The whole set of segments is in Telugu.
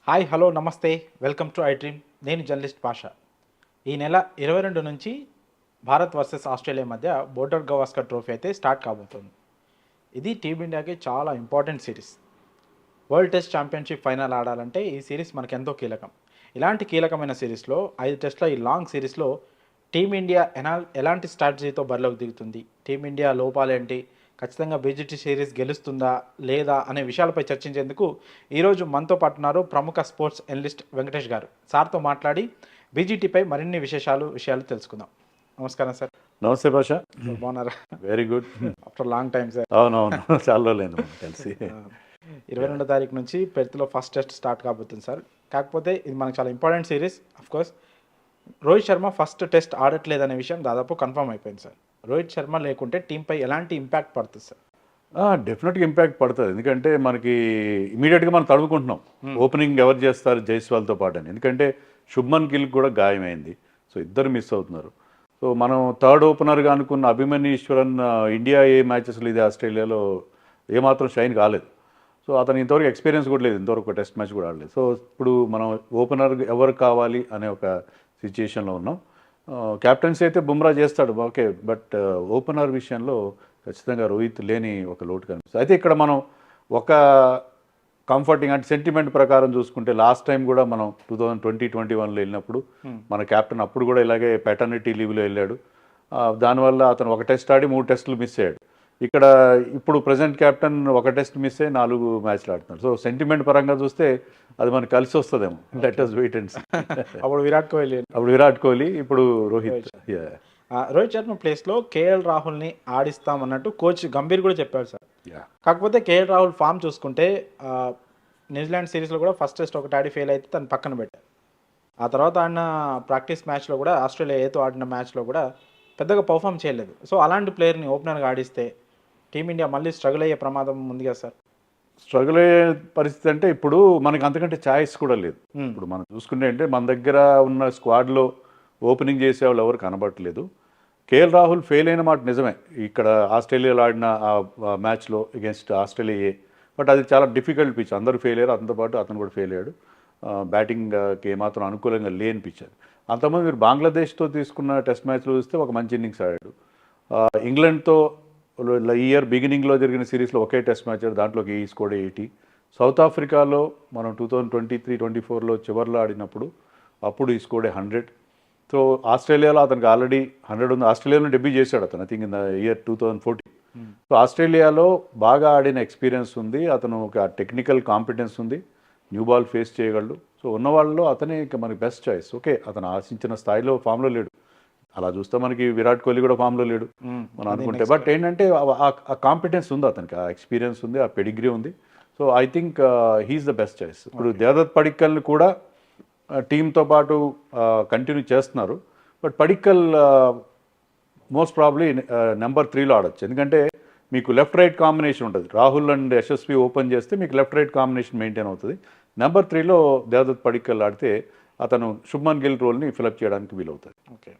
హాయ్ హలో నమస్తే వెల్కమ్ టు ఐ డ్రీమ్. నేను జర్నలిస్ట్ పాషా. ఈ నెల 22 నుంచి భారత్ వర్సెస్ ఆస్ట్రేలియా మధ్య బోర్డర్ గవాస్కర్ ట్రోఫీ అయితే స్టార్ట్ కాబోతుంది. ఇది టీమిండియాకి చాలా important series. World test championship final ఆడాలంటే ఈ సిరీస్ మనకు ఎంతో కీలకం. ఇలాంటి కీలకమైన సిరీస్లో 5 టెస్ట్ల ఈ లాంగ్ సిరీస్లో టీమిండియా ఎలాంటి స్ట్రాటజీతో బరిలోకి దిగుతుంది, టీమిండియా లోపాలేంటి, ఖచ్చితంగా బీజీటీ సిరీస్ గెలుస్తుందా లేదా అనే విషయాలపై చర్చించేందుకు ఈరోజు మనతో పాటు ఉన్నారు ప్రముఖ స్పోర్ట్స్ అనలిస్ట్ వెంకటేష్ గారు. సార్తో మాట్లాడి బీజీటీపై మరిన్ని విషయాలు తెలుసుకుందాం. నమస్కారం సార్. నమస్తే భాష. బాగున్నారా? Very good. After long time sir. అవునవును, చాలా రోజులైంది కలిసి. 22వ తారీఖు నుంచి పెర్త్లో ఫస్ట్ టెస్ట్ స్టార్ట్ కాబోతుంది సార్. కాకపోతే ఇది మనకు చాలా important series. Course Rohit Sharma first test ఆడట్లేదనే విషయం దాదాపు కన్ఫర్మ్ అయిపోయింది సార్. రోహిత్ శర్మ లేకుంటే టీంపై ఎలాంటి ఇంపాక్ట్ పడుతుంది సార్? డెఫినెట్గా ఇంపాక్ట్ పడుతుంది. ఎందుకంటే మనకి ఇమీడియట్గా మనం తడుముకుంటున్నాం ఓపెనింగ్ ఎవరు చేస్తారు జైస్వాల్తో పాటు అని. ఎందుకంటే శుభ్మన్ గిల్ కూడా గాయమైంది, సో ఇద్దరు మిస్ అవుతున్నారు. సో మనం థర్డ్ ఓపెనర్గా అనుకున్న అభిమన్యు ఈశ్వరన్ ఇండియా ఏ మ్యాచెస్లో ఇది ఆస్ట్రేలియాలో ఏమాత్రం షైన్ కాలేదు. సో అతను ఇంతవరకు ఎక్స్పీరియన్స్ కూడా లేదు, ఇంతవరకు టెస్ట్ మ్యాచ్ కూడా ఆడలేదు. సో ఇప్పుడు మనం ఓపెనర్ ఎవరు కావాలి అనే ఒక సిచ్యుయేషన్లో ఉన్నాం. క్యాప్టెన్సీ అయితే బుమ్రా చేస్తాడు, ఓకే, బట్ ఓపెనర్ విషయంలో ఖచ్చితంగా రోహిత్ లేని ఒక లోటు కనిపిస్తుంది. అయితే ఇక్కడ మనం ఒక కంఫర్టింగ్ అంటే సెంటిమెంట్ ప్రకారం చూసుకుంటే లాస్ట్ టైం కూడా మనం 2020-21లో వెళ్ళినప్పుడు మన క్యాప్టెన్ అప్పుడు కూడా ఇలాగే పెటర్నిటీ లీవ్లో వెళ్ళాడు. దానివల్ల అతను ఒక టెస్ట్ ఆడి 3 టెస్టులు మిస్ అయ్యాడు. ఇక్కడ ఇప్పుడు ప్రజెంట్ క్యాప్టెన్ ఒక టెస్ట్ మిస్ అయ్యి 4 మ్యాచ్లు ఆడుతున్నారు. సో సెంటిమెంట్ పరంగా చూస్తే అది మనకు కలిసి వస్తుందేమో. Let us wait and see. అప్పుడు విరాట్ కోహ్లీ, ఇప్పుడు రోహిత్. రోహిత్ శర్మ ప్లేస్లో కేఎల్ రాహుల్ని ఆడిస్తామన్నట్టు కోచ్ గంభీర్ కూడా చెప్పాడు సార్. కాకపోతే కేఎల్ రాహుల్ ఫామ్ చూసుకుంటే న్యూజిలాండ్ సిరీస్లో కూడా ఫస్ట్ టెస్ట్ ఒకటి ఆడి ఫెయిల్ అయితే తను పక్కన పెట్టారు. ఆ తర్వాత ఆడిన ప్రాక్టీస్ మ్యాచ్లో కూడా ఆస్ట్రేలియా ఏతో ఆడిన మ్యాచ్లో కూడా పెద్దగా పర్ఫామ్ చేయలేదు. సో అలాంటి ప్లేయర్ని ఓపెనర్గా ఆడిస్తే టీమిండియా మళ్ళీ స్ట్రగుల్ అయ్యే ప్రమాదం ఉంది కదా సార్? స్ట్రగుల్ అయ్యే పరిస్థితి అంటే ఇప్పుడు మనకి అంతకంటే ఛాయిస్ కూడా లేదు. ఇప్పుడు మనం చూసుకుంటే అంటే మన దగ్గర ఉన్న స్క్వాడ్లో ఓపెనింగ్ చేసే వాళ్ళు ఎవరు కనబడట్లేదు. కేఎల్ రాహుల్ ఫెయిల్ అయిన మాట నిజమే ఇక్కడ ఆస్ట్రేలియాలో ఆడిన ఆ మ్యాచ్లో అగేన్స్ట్ ఆస్ట్రేలియా. బట్ అది చాలా డిఫికల్ట్ పిచ్, అందరూ ఫెయిల్ అయ్యారు, అతనితో పాటు అతను కూడా ఫెయిల్ అయ్యాడు. బ్యాటింగ్కి ఏమాత్రం అనుకూలంగా లేని పిచ్ అది. అంతకుముందు మీరు బంగ్లాదేశ్తో తీసుకున్న టెస్ట్ మ్యాచ్లో చూస్తే ఒక మంచి ఇన్నింగ్స్ ఆడాడు. ఇంగ్లాండ్తో ఈ ఇయర్ బిగినింగ్లో జరిగిన సిరీస్లో ఒకే టెస్ట్ మ్యాచ్ ఆడాడు, దాంట్లోకి ఈ స్కోర్ 80. సౌత్ ఆఫ్రికాలో మనం 2023-24లో చివరిలో ఆడినప్పుడు అప్పుడు ఈ స్కోర్ 100. సో ఆస్ట్రేలియాలో అతనికి ఆల్రెడీ 100 ఉంది. ఆస్ట్రేలియాలో డెబ్యూ చేశాడు అతను, I think in the year 2014. So ఆస్ట్రేలియాలో బాగా ఆడిన ఎక్స్పీరియన్స్ ఉంది, అతను ఒక టెక్నికల్ కాంపిటెన్స్ ఉంది, న్యూ బాల్ ఫేస్ చేయగలడు. సో ఉన్న వాళ్ళలో అతనే ఇక మనకి బెస్ట్ చాయిస్. ఓకే, అతను ఆశించిన స్థాయిలో ఫామ్లో లేడు, అలా చూస్తే మనకి విరాట్ కోహ్లీ కూడా ఫామ్లో లేడు మనం అనుకుంటే. బట్ ఏంటంటే ఆ కాంపిటెన్స్ ఉంది అతనికి, ఆ ఎక్స్పీరియన్స్ ఉంది, ఆ పెడిగ్రీ ఉంది. So I think he's the best choice. ఇప్పుడు దేవదత్ పడిక్కల్ని కూడా టీంతో పాటు కంటిన్యూ చేస్తున్నారు. But Padikkal most probably number 3లో ఆడొచ్చు, ఎందుకంటే మీకు లెఫ్ట్ రైట్ కాంబినేషన్ ఉంటుంది. రాహుల్ అండ్ యశస్వి ఓపెన్ చేస్తే మీకు లెఫ్ట్ రైట్ కాంబినేషన్ మెయింటైన్ అవుతుంది. నెంబర్ 3లో దేవదత్ పడిక్కల్ ఆడితే అతను శుభ్మన్ గిల్ రోల్ని ఫిలప్ చేయడానికి వీలవుతుంది. ఓకే,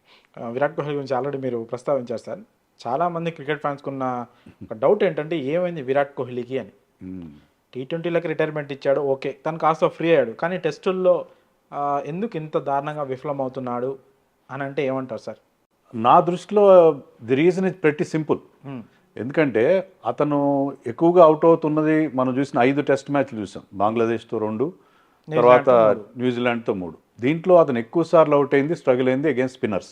విరాట్ కోహ్లీ గురించి ఆల్రెడీ మీరు ప్రస్తావించారు సార్. చాలామంది క్రికెట్ ఫ్యాన్స్కి ఉన్న ఒక డౌట్ ఏంటంటే ఏమైంది విరాట్ కోహ్లీకి అని. T20లకి రిటైర్మెంట్ ఇచ్చాడు, ఓకే, తను కాస్త ఫ్రీ అయ్యాడు, కానీ టెస్టుల్లో ఎందుకు ఇంత దారుణంగా విఫలం అవుతున్నాడు అని అంటే ఏమంటారు సార్? నా దృష్టిలో the reason is pretty simple. ఎందుకంటే అతను ఎక్కువగా అవుట్ అవుతున్నది మనం చూసిన 5 టెస్ట్ మ్యాచ్లు చూసాం. బంగ్లాదేశ్తో 2, తర్వాత న్యూజిలాండ్తో 3. దీంట్లో అతను ఎక్కువ సార్లు అవుట్ అయింది, స్ట్రగుల్ అయింది against spinners.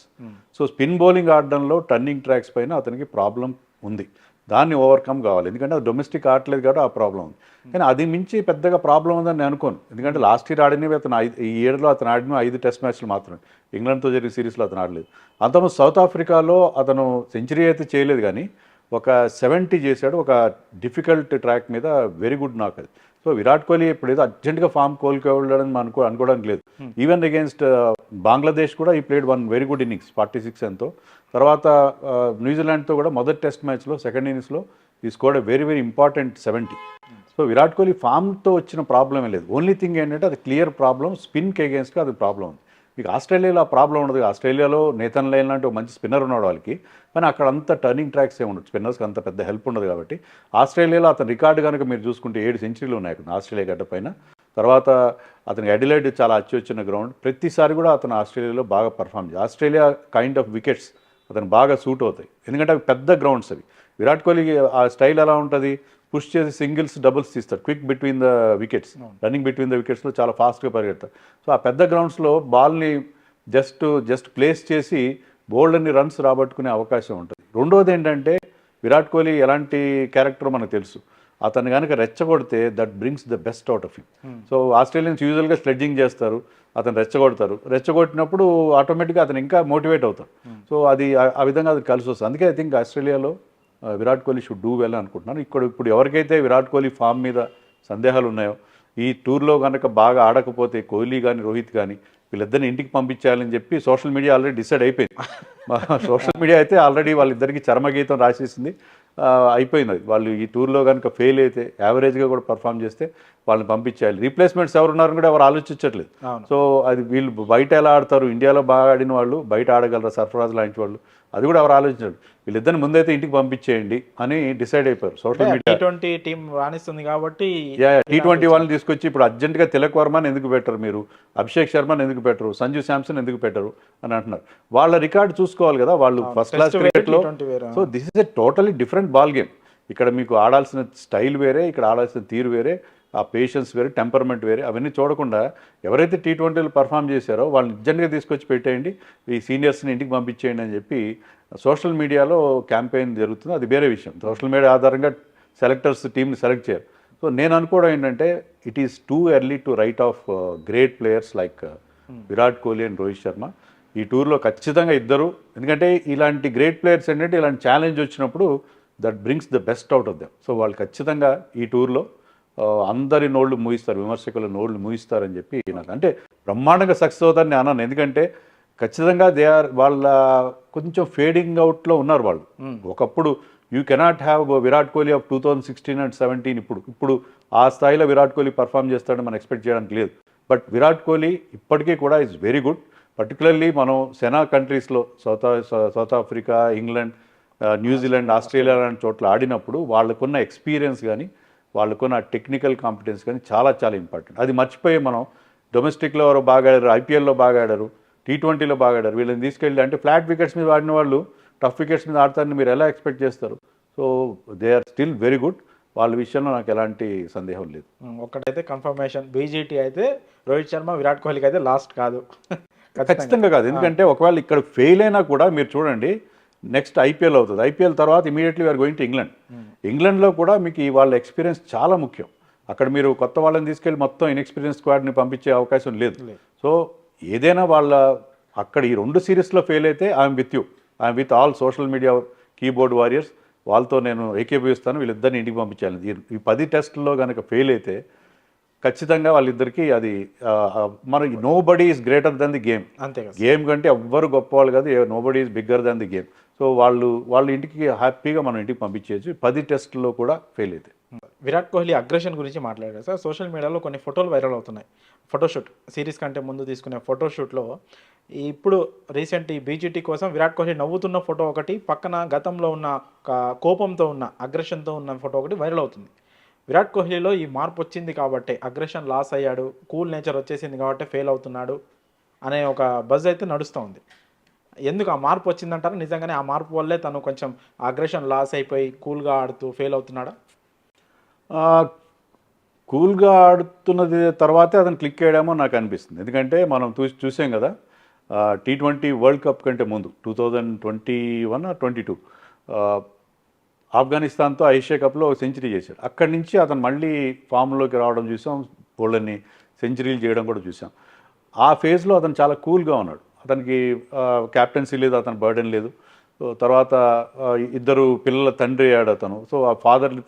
So spin bowling ఆడడంలో టర్నింగ్ ట్రాక్స్ పైన అతనికి ప్రాబ్లం ఉంది, దాన్ని ఓవర్కమ్ కావాలి. ఎందుకంటే అది డొమెస్టిక్ ఆడలేదు కాబట్టి ఆ ప్రాబ్లం ఉంది. కానీ అది మించి పెద్దగా ప్రాబ్లం ఉందని నేను అనుకోను. ఎందుకంటే లాస్ట్ ఇయర్ ఆడినవి అతను ఈ ఇయర్లో అతను ఆడిన 5 టెస్ట్ మ్యాచ్లు మాత్రమే. ఇంగ్లాండ్తో జరిగిన సిరీస్లో అతను ఆడలేదు. అంతకుముందు సౌత్ ఆఫ్రికాలో అతను సెంచరీ అయితే చేయలేదు, కానీ ఒక 70 చేశాడు ఒక డిఫికల్ట్ ట్రాక్ మీద. వెరీ గుడ్ నాక్ అది. సో విరాట్ కోహ్లీ ఇప్పుడు ఏదో అర్జెంట్గా ఫామ్ కోలుకోవాలని అనుకోవడానికి లేదు. ఈవెన్ అగేన్స్ట్ బంగ్లాదేశ్ కూడా ఈ ప్లేడ్ 1 వెరీ గుడ్ ఇన్నింగ్స్ 46 ఎంతో. తర్వాత న్యూజిలాండ్తో కూడా మొదటి టెస్ట్ మ్యాచ్లో సెకండ్ ఇన్నింగ్స్లో ఈ scored very very important 70. So Virat Kohli ఫామ్తో వచ్చిన ప్రాబ్లమే లేదు. ఓన్లీ థింగ్ ఏంటంటే అది క్లియర్ ప్రాబ్లం, స్పిన్కి అగేన్స్ట్గా అది ప్రాబ్లం ఉంది. మీకు ఆస్ట్రేలియాలో ఆ ప్రాబ్లం ఉండదు. ఆస్ట్రేలియాలో నేథన్ లైన్ లాంటి ఒక మంచి స్పిన్నర్ ఉన్నాడు వాళ్ళకి, కానీ అక్కడ అంత టర్నింగ్ ట్రాక్స్ ఏమి ఉండదు, స్పిన్నర్స్కి అంత పెద్ద హెల్ప్ ఉండదు. కాబట్టి ఆస్ట్రేలియాలో అతని రికార్డు కనుక మీరు చూసుకుంటే 7 సెంచరీలు ఉన్నాయి అక్కడ ఆస్ట్రేలియా గడ్డ పైన. తర్వాత అతనికి అడిలైడ్ చాలా అచ్చొచ్చిన గ్రౌండ్, ప్రతిసారి కూడా అతను ఆస్ట్రేలియాలో బాగా పర్ఫామ్ చేయాలి. ఆస్ట్రేలియా కైండ్ ఆఫ్ వికెట్స్ అతను బాగా సూట్ అవుతాయి, ఎందుకంటే అవి పెద్ద గ్రౌండ్స్ అవి. విరాట్ కోహ్లీ ఆ స్టైల్ ఎలా ఉంటుంది, పుష్ చేసి సింగిల్స్ డబుల్స్ తీస్తాడు, quick between the wickets, running between the వికెట్స్లో చాలా ఫాస్ట్గా పరిగెడతాడు. సో ఆ పెద్ద గ్రౌండ్స్లో బాల్ని జస్ట్ ప్లేస్ చేసి బోల్డ్ రన్స్ రాబట్టుకునే అవకాశం ఉంటుంది. రెండోది ఏంటంటే విరాట్ కోహ్లీ ఎలాంటి క్యారెక్టర్ మనకు తెలుసు, అతను కనుక రెచ్చగొడితే that brings the best out of him. So Australians యూజువల్గా స్లెడ్జింగ్ చేస్తారు, అతను రెచ్చగొట్టినప్పుడు ఆటోమేటిక్గా అతను ఇంకా మోటివేట్ అవుతాడు. సో అది ఆ విధంగా అది కలిసి వస్తుంది. అందుకే ఐ థింక్ ఆస్ట్రేలియాలో Virat Kohli should do well అనుకుంటున్నాను. ఇప్పుడు ఎవరికైతే విరాట్ కోహ్లీ ఫామ్ మీద సందేహాలు ఉన్నాయో, ఈ టూర్లో కనుక బాగా ఆడకపోతే కోహ్లీ కానీ రోహిత్ కానీ వీళ్ళిద్దరిని ఇంటికి పంపించాలని చెప్పి సోషల్ మీడియా ఆల్రెడీ డిసైడ్ అయిపోయింది. సోషల్ మీడియా అయితే ఆల్రెడీ వాళ్ళిద్దరికి చరమగీతం రాసేసింది, అయిపోయింది అది. వాళ్ళు ఈ టూర్లో కనుక ఫెయిల్ అయితే, యావరేజ్గా కూడా పర్ఫామ్ చేస్తే వాళ్ళని పంపించేయాలి. రీప్లేస్మెంట్స్ ఎవరు ఉన్నారని కూడా ఎవరు ఆలోచించట్లేదు. సో అది వీళ్ళు బయట ఎలా ఆడతారు, ఇండియాలో బాగా ఆడిన వాళ్ళు బయట ఆడగలరా, సర్ఫరాజ్ లాంటి వాళ్ళు, అది కూడా ఎవరు ఆలోచించారు. వీళ్ళిద్దరిని ముందైతే ఇంటికి పంపించేయండి అని డిసైడ్ అయిపోయారు సోషల్ మీడియా. T20 టీం రాణిస్తుంది కాబట్టి T20 వాళ్ళని తీసుకొచ్చి ఇప్పుడు అర్జెంట్గా తిలక్ వర్మని ఎందుకు పెట్టరు, మీరు అభిషేక్ శర్మని ఎందుకు పెట్టరు, సంజు శాంసన్ ఎందుకు పెట్టరు అని అంటున్నారు. వాళ్ళ రికార్డు చూసుకోవాలి కదా, వాళ్ళు ఫస్ట్ క్లాస్ క్రికెట్లో. So this is a totally different ball game. ఇక్కడ మీకు ఆడాల్సిన స్టైల్ వేరే, ఇక్కడ ఆడాల్సిన తీరు వేరే, ఆ పేషెన్స్ వేరే, టెంపర్మెంట్ వేరే, అవన్నీ చూడకుండా ఎవరైతే T20లో పర్ఫామ్ చేశారో వాళ్ళని నిజంగా తీసుకొచ్చి పెట్టేయండి, ఈ సీనియర్స్ని ఇంటికి పంపించేయండి అని చెప్పి సోషల్ మీడియాలో క్యాంపెయిన్ జరుగుతుంది. అది వేరే విషయం. సోషల్ మీడియా ఆధారంగా సెలెక్టర్స్ టీంని సెలెక్ట్ చేయరు. సో నేను అనుకోవడం ఏంటంటే it is too early to right of great players like Virat Kohli and Rohit Sharma. ఈ టూర్లో ఖచ్చితంగా ఇద్దరు, ఎందుకంటే ఇలాంటి గ్రేట్ ప్లేయర్స్ ఏంటంటే ఇలాంటి ఛాలెంజ్ వచ్చినప్పుడు that brings the best out of them. So వాళ్ళు ఖచ్చితంగా ఈ టూర్లో అందరి నోళ్ళు మూయిస్తారు, విమర్శకుల నోళ్ళు మూయిస్తారని చెప్పి నాకు, అంటే బ్రహ్మాండంగా సక్సెస్ అవుతారని నేను అన్నాను. ఎందుకంటే ఖచ్చితంగా వాళ్ళ కొంచెం ఫేడింగ్ అవుట్లో ఉన్నారు వాళ్ళు. ఒకప్పుడు you cannot have Virat Kohli of 2016 and 17. ఇప్పుడు ఆ స్థాయిలో విరాట్ కోహ్లీ పర్ఫామ్ చేస్తాడని మనం ఎక్స్పెక్ట్ చేయడానికి లేదు. బట్ విరాట్ కోహ్లీ ఇప్పటికీ కూడా ఈజ్ వెరీ గుడ్. పర్టికులర్లీ మనం సెనా కంట్రీస్లో south Africa, England, New Zealand, Australia లాంటి చోట్ల ఆడినప్పుడు వాళ్ళకున్న ఎక్స్పీరియన్స్ కానీ, వాళ్ళకున్న టెక్నికల్ కాంపిటెన్స్ కానీ చాలా చాలా ఇంపార్టెంట్. అది మర్చిపోయి మనం డొమెస్టిక్లో ఎవరో బాగా ఆడారు, ఐపీఎల్లో బాగా ఆడారు, T20లో బాగా ఆడారు, వీళ్ళని తీసుకెళ్ళి అంటే ఫ్లాట్ వికెట్స్ మీద ఆడిన వాళ్ళు టఫ్ వికెట్స్ మీద ఆడతారని మీరు ఎలా ఎక్స్పెక్ట్ చేస్తారు? So they are still very good. వాళ్ళ విషయంలో నాకు ఎలాంటి సందేహం లేదు. ఒక్కటైతే కన్ఫర్మేషన్, బీజీటీ అయితే రోహిత్ శర్మ విరాట్ కోహ్లీకి అయితే లాస్ట్ కాదు, ఖచ్చితంగా కాదు. ఎందుకంటే ఒకవేళ ఇక్కడ ఫెయిల్ అయినా కూడా మీరు చూడండి, నెక్స్ట్ ఐపీఎల్ అవుతుంది, ఐపీఎల్ తర్వాత immediately we're going to England. ఇంగ్లాండ్లో కూడా మీకు వాళ్ళ ఎక్స్పీరియన్స్ చాలా ముఖ్యం. అక్కడ మీరు కొత్త వాళ్ళని తీసుకెళ్ళి మొత్తం ఇన్ఎక్స్పీరియన్స్ స్క్వాడ్ని పంపించే అవకాశం లేదు. సో ఏదైనా వాళ్ళ అక్కడ ఈ 2 సిరీస్లో ఫెయిల్ అయితే I'm with you, I'm with all social media keyboard warriors, వాళ్ళతో నేను ఏకీభవిస్తాను, వీళ్ళిద్దరిని ఇంటికి పంపించాలి. ఈ 10 టెస్టుల్లో కనుక ఫెయిల్ అయితే ఖచ్చితంగా వాళ్ళిద్దరికీ అది మన nobody is greater than the game. అంతే, గేమ్ కంటే ఎవ్వరు గొప్పవాళ్ళు కాదు, nobody is bigger than the game. So వాళ్ళు ఇంటికి హ్యాపీగా మనం ఇంటికి పంపించేయచ్చు 10 టెస్టుల్లో కూడా ఫెయిల్ అయితే. విరాట్ కోహ్లీ అగ్రెషన్ గురించి మాట్లాడారు సార్. సోషల్ మీడియాలో కొన్ని ఫోటోలు వైరల్ అవుతున్నాయి. ఫోటోషూట్ సిరీస్ కంటే ముందు తీసుకునే ఫోటోషూట్లో ఇప్పుడు రీసెంట్ ఈ బీజీటీ కోసం విరాట్ కోహ్లీ నవ్వుతున్న ఫోటో ఒకటి, పక్కన గతంలో ఉన్న కోపంతో ఉన్న అగ్రెషన్తో ఉన్న ఫోటో ఒకటి వైరల్ అవుతుంది. విరాట్ కోహ్లీలో ఈ మార్పు వచ్చింది కాబట్టి, అగ్రెషన్ లాస్ అయ్యాడు, కూల్ నేచర్ వచ్చేసింది కాబట్టి ఫెయిల్ అవుతున్నాడు అనే ఒక బజ్ అయితే నడుస్తూ ఉంది. ఎందుకు ఆ మార్పు వచ్చిందంటారు? నిజంగానే ఆ మార్పు వల్లే తను కొంచెం అగ్రెషన్ లాస్ అయిపోయి కూల్గా ఆడుతూ ఫెయిల్ అవుతున్నాడా? కూల్గా ఆడుతున్నది తర్వాతే అతను క్లిక్ చేయడమో నాకు అనిపిస్తుంది. ఎందుకంటే మనం చూసాం కదా, T20 వరల్డ్ కప్ కంటే ముందు 2021 or 22 ఆఫ్ఘనిస్తాన్తో ఏషియా కప్లో సెంచరీ చేశాడు. అక్కడి నుంచి అతను మళ్ళీ ఫామ్లోకి రావడం చూసాం, బోల్డన్ని సెంచరీలు చేయడం కూడా చూసాం. ఆ ఫేజ్లో అతను చాలా కూల్గా ఉన్నాడు. అతనికి క్యాప్టెన్సీ లేదు, అతని బర్డెన్ లేదు. తర్వాత ఇద్దరు పిల్లల తండ్రి అయ్యాడు అతను. సో ఆ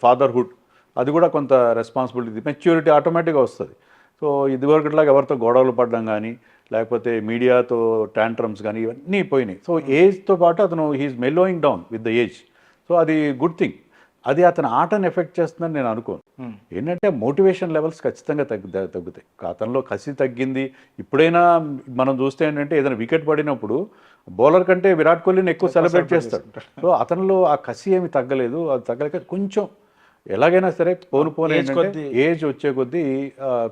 ఫాదర్హుడ్ అది కూడా కొంత రెస్పాన్సిబిలిటీ, మెచ్యూరిటీ ఆటోమేటిక్గా వస్తుంది. సో ఇదివరకట్లాగా ఎవరితో గొడవలు పడడం కానీ, లేకపోతే మీడియాతో ట్యాంట్రమ్స్ కానీ ఇవన్నీ పోయినాయి. సో ఏజ్తో పాటు అతను he's mellowing down with the age. So అది గుడ్ థింగ్. అది అతని ఆటను ఎఫెక్ట్ చేస్తుందని నేను అనుకోను. ఏంటంటే మోటివేషన్ లెవెల్స్ ఖచ్చితంగా తగ్గుతాయి. అతనిలో కసి తగ్గింది. ఇప్పుడైనా మనం చూస్తే ఏంటంటే ఏదైనా వికెట్ పడినప్పుడు బౌలర్ కంటే విరాట్ కోహ్లీని ఎక్కువ సెలబ్రేట్ చేస్తాడు. సో అతనిలో ఆ కసి ఏమి తగ్గలేదు. అది తగ్గలేక కొంచెం ఎలాగైనా సరే పోను Age ఏంటంటే కొద్దీ. ఏజ్ వచ్చే కొద్దీ